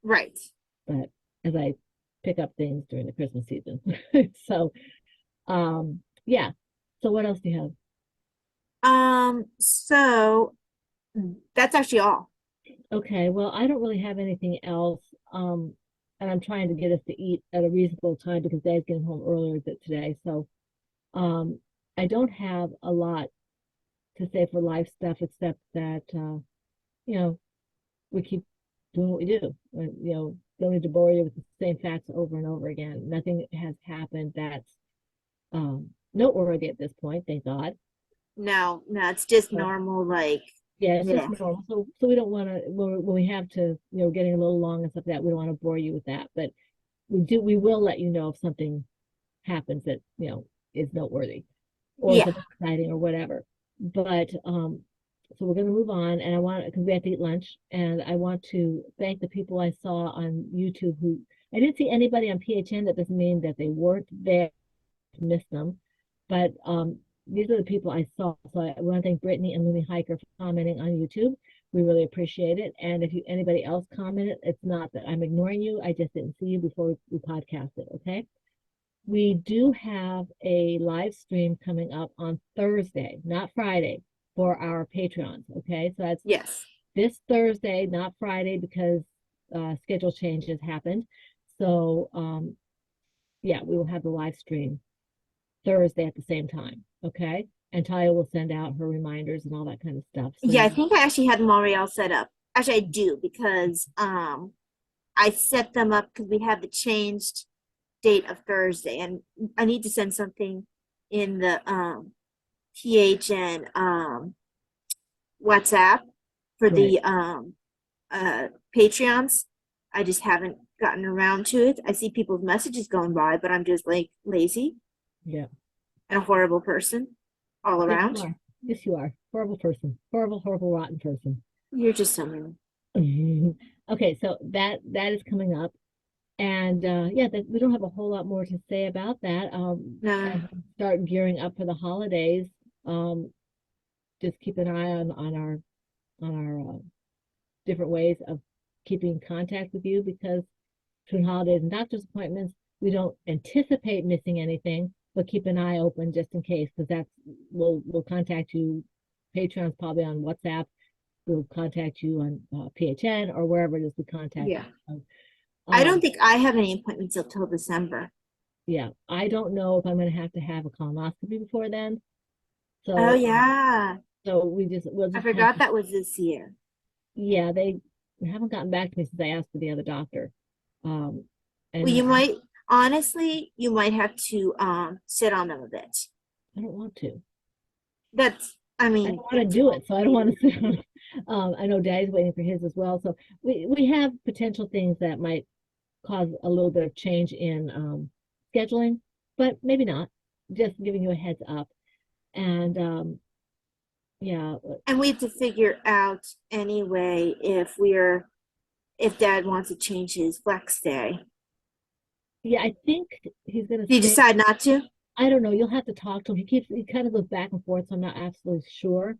Right. but as I pick up things during the Christmas season. So yeah. So what else do you have? So that's actually all. Okay, well, I don't really have anything else. And I'm trying to get us to eat at a reasonable time because Dad's getting home earlier today. So um I don't have a lot to say for life stuff except that you know, we keep doing what we do. Don't need to bore you with the same facts over and over again. Nothing has happened that's noteworthy at this point, thank God. No, no, it's just But normal, like, yeah, it's just yeah. normal. So we don't want to when we have to, getting a little long and stuff like that. We don't want to bore you with that, but we will let you know if something happens that is noteworthy or Yeah. something exciting or whatever. But so we're going to move on, and I want because we have to eat lunch, and I want to thank the people I saw on YouTube who I didn't see anybody on PHN. That doesn't mean that they weren't there, missed them, but these are the people I saw. So I want to thank Brittany and Lumi Hiker for commenting on YouTube. We really appreciate it. And if anybody else commented, it's not that I'm ignoring you. I just didn't see you before we podcast it. Okay. We do have a live stream coming up on Thursday, not Friday, for our Patreons. Okay, so that's Yes. this Thursday, not Friday, because schedule changes happened. So yeah, we will have the live stream Thursday at the same time. Okay, and Talia will send out her reminders and all that kind of stuff. So Yeah, I think I actually had L'Oreal set up. Actually, I do because I set them up because we have the changed date of Thursday, and I need to send something in the PHN WhatsApp for right, the uh Patreons. I just haven't gotten around to it. I see people's messages going by, but I'm just like lazy yeah, and a horrible person all yes you around. are, yes you are, horrible person, horrible, horrible, rotten person. You're just so mean. Okay, so that is coming up. And yeah, we don't have a whole lot more to say about that. As No. we start gearing up for the holidays, just keep an eye on our different ways of keeping in contact with you because between holidays and doctor's appointments, we don't anticipate missing anything, but keep an eye open just in case because we'll contact you. Patreon's probably on WhatsApp. We'll contact you on PHN or wherever it is we contact Yeah. you. I don't Um, think I have any appointments until December. yeah, I don't know if I'm going to have a colonoscopy before then. Oh So, yeah. we'll I just have forgot to, that was this year. yeah, they haven't gotten back to me since I asked for the other doctor. Um, Well, and you might honestly, you might have to sit on them a bit. I don't want to. That's I I mean, don't want to do it, so I don't want to sit on. I know Daddy's waiting for his as well. So we have potential things that might cause a little bit of change in scheduling, but maybe not. Just giving you a heads up. And yeah, and we have to figure out anyway if Dad wants to change his flex day. yeah, I think he's gonna Do you stay. decide not to? I don't know. You'll have to talk to him. He kind of goes back and forth, so I'm not absolutely sure.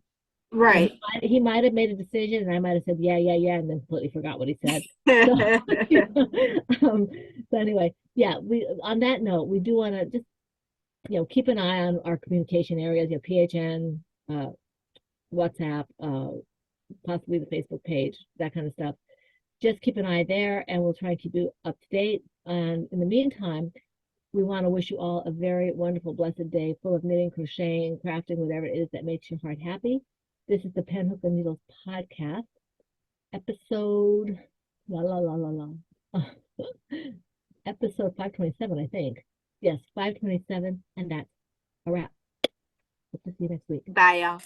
Right. He might have made a decision, and I might have said yeah, yeah, yeah, and then completely forgot what he said. So, um, so anyway, yeah. We on that note, we do want to just keep an eye on our communication areas. PHN, WhatsApp, possibly the Facebook page, that kind of stuff. Just keep an eye there, and we'll try and keep you up to date. And in the meantime, we want to wish you all a very wonderful, blessed day full of knitting, crocheting, crafting, whatever it is that makes your heart happy. This is the Pen Hook and Needles podcast, episode la la la la la. Episode 527, I think. Yes, 527, and that's a wrap. Hope to see you next week. Bye, y'all.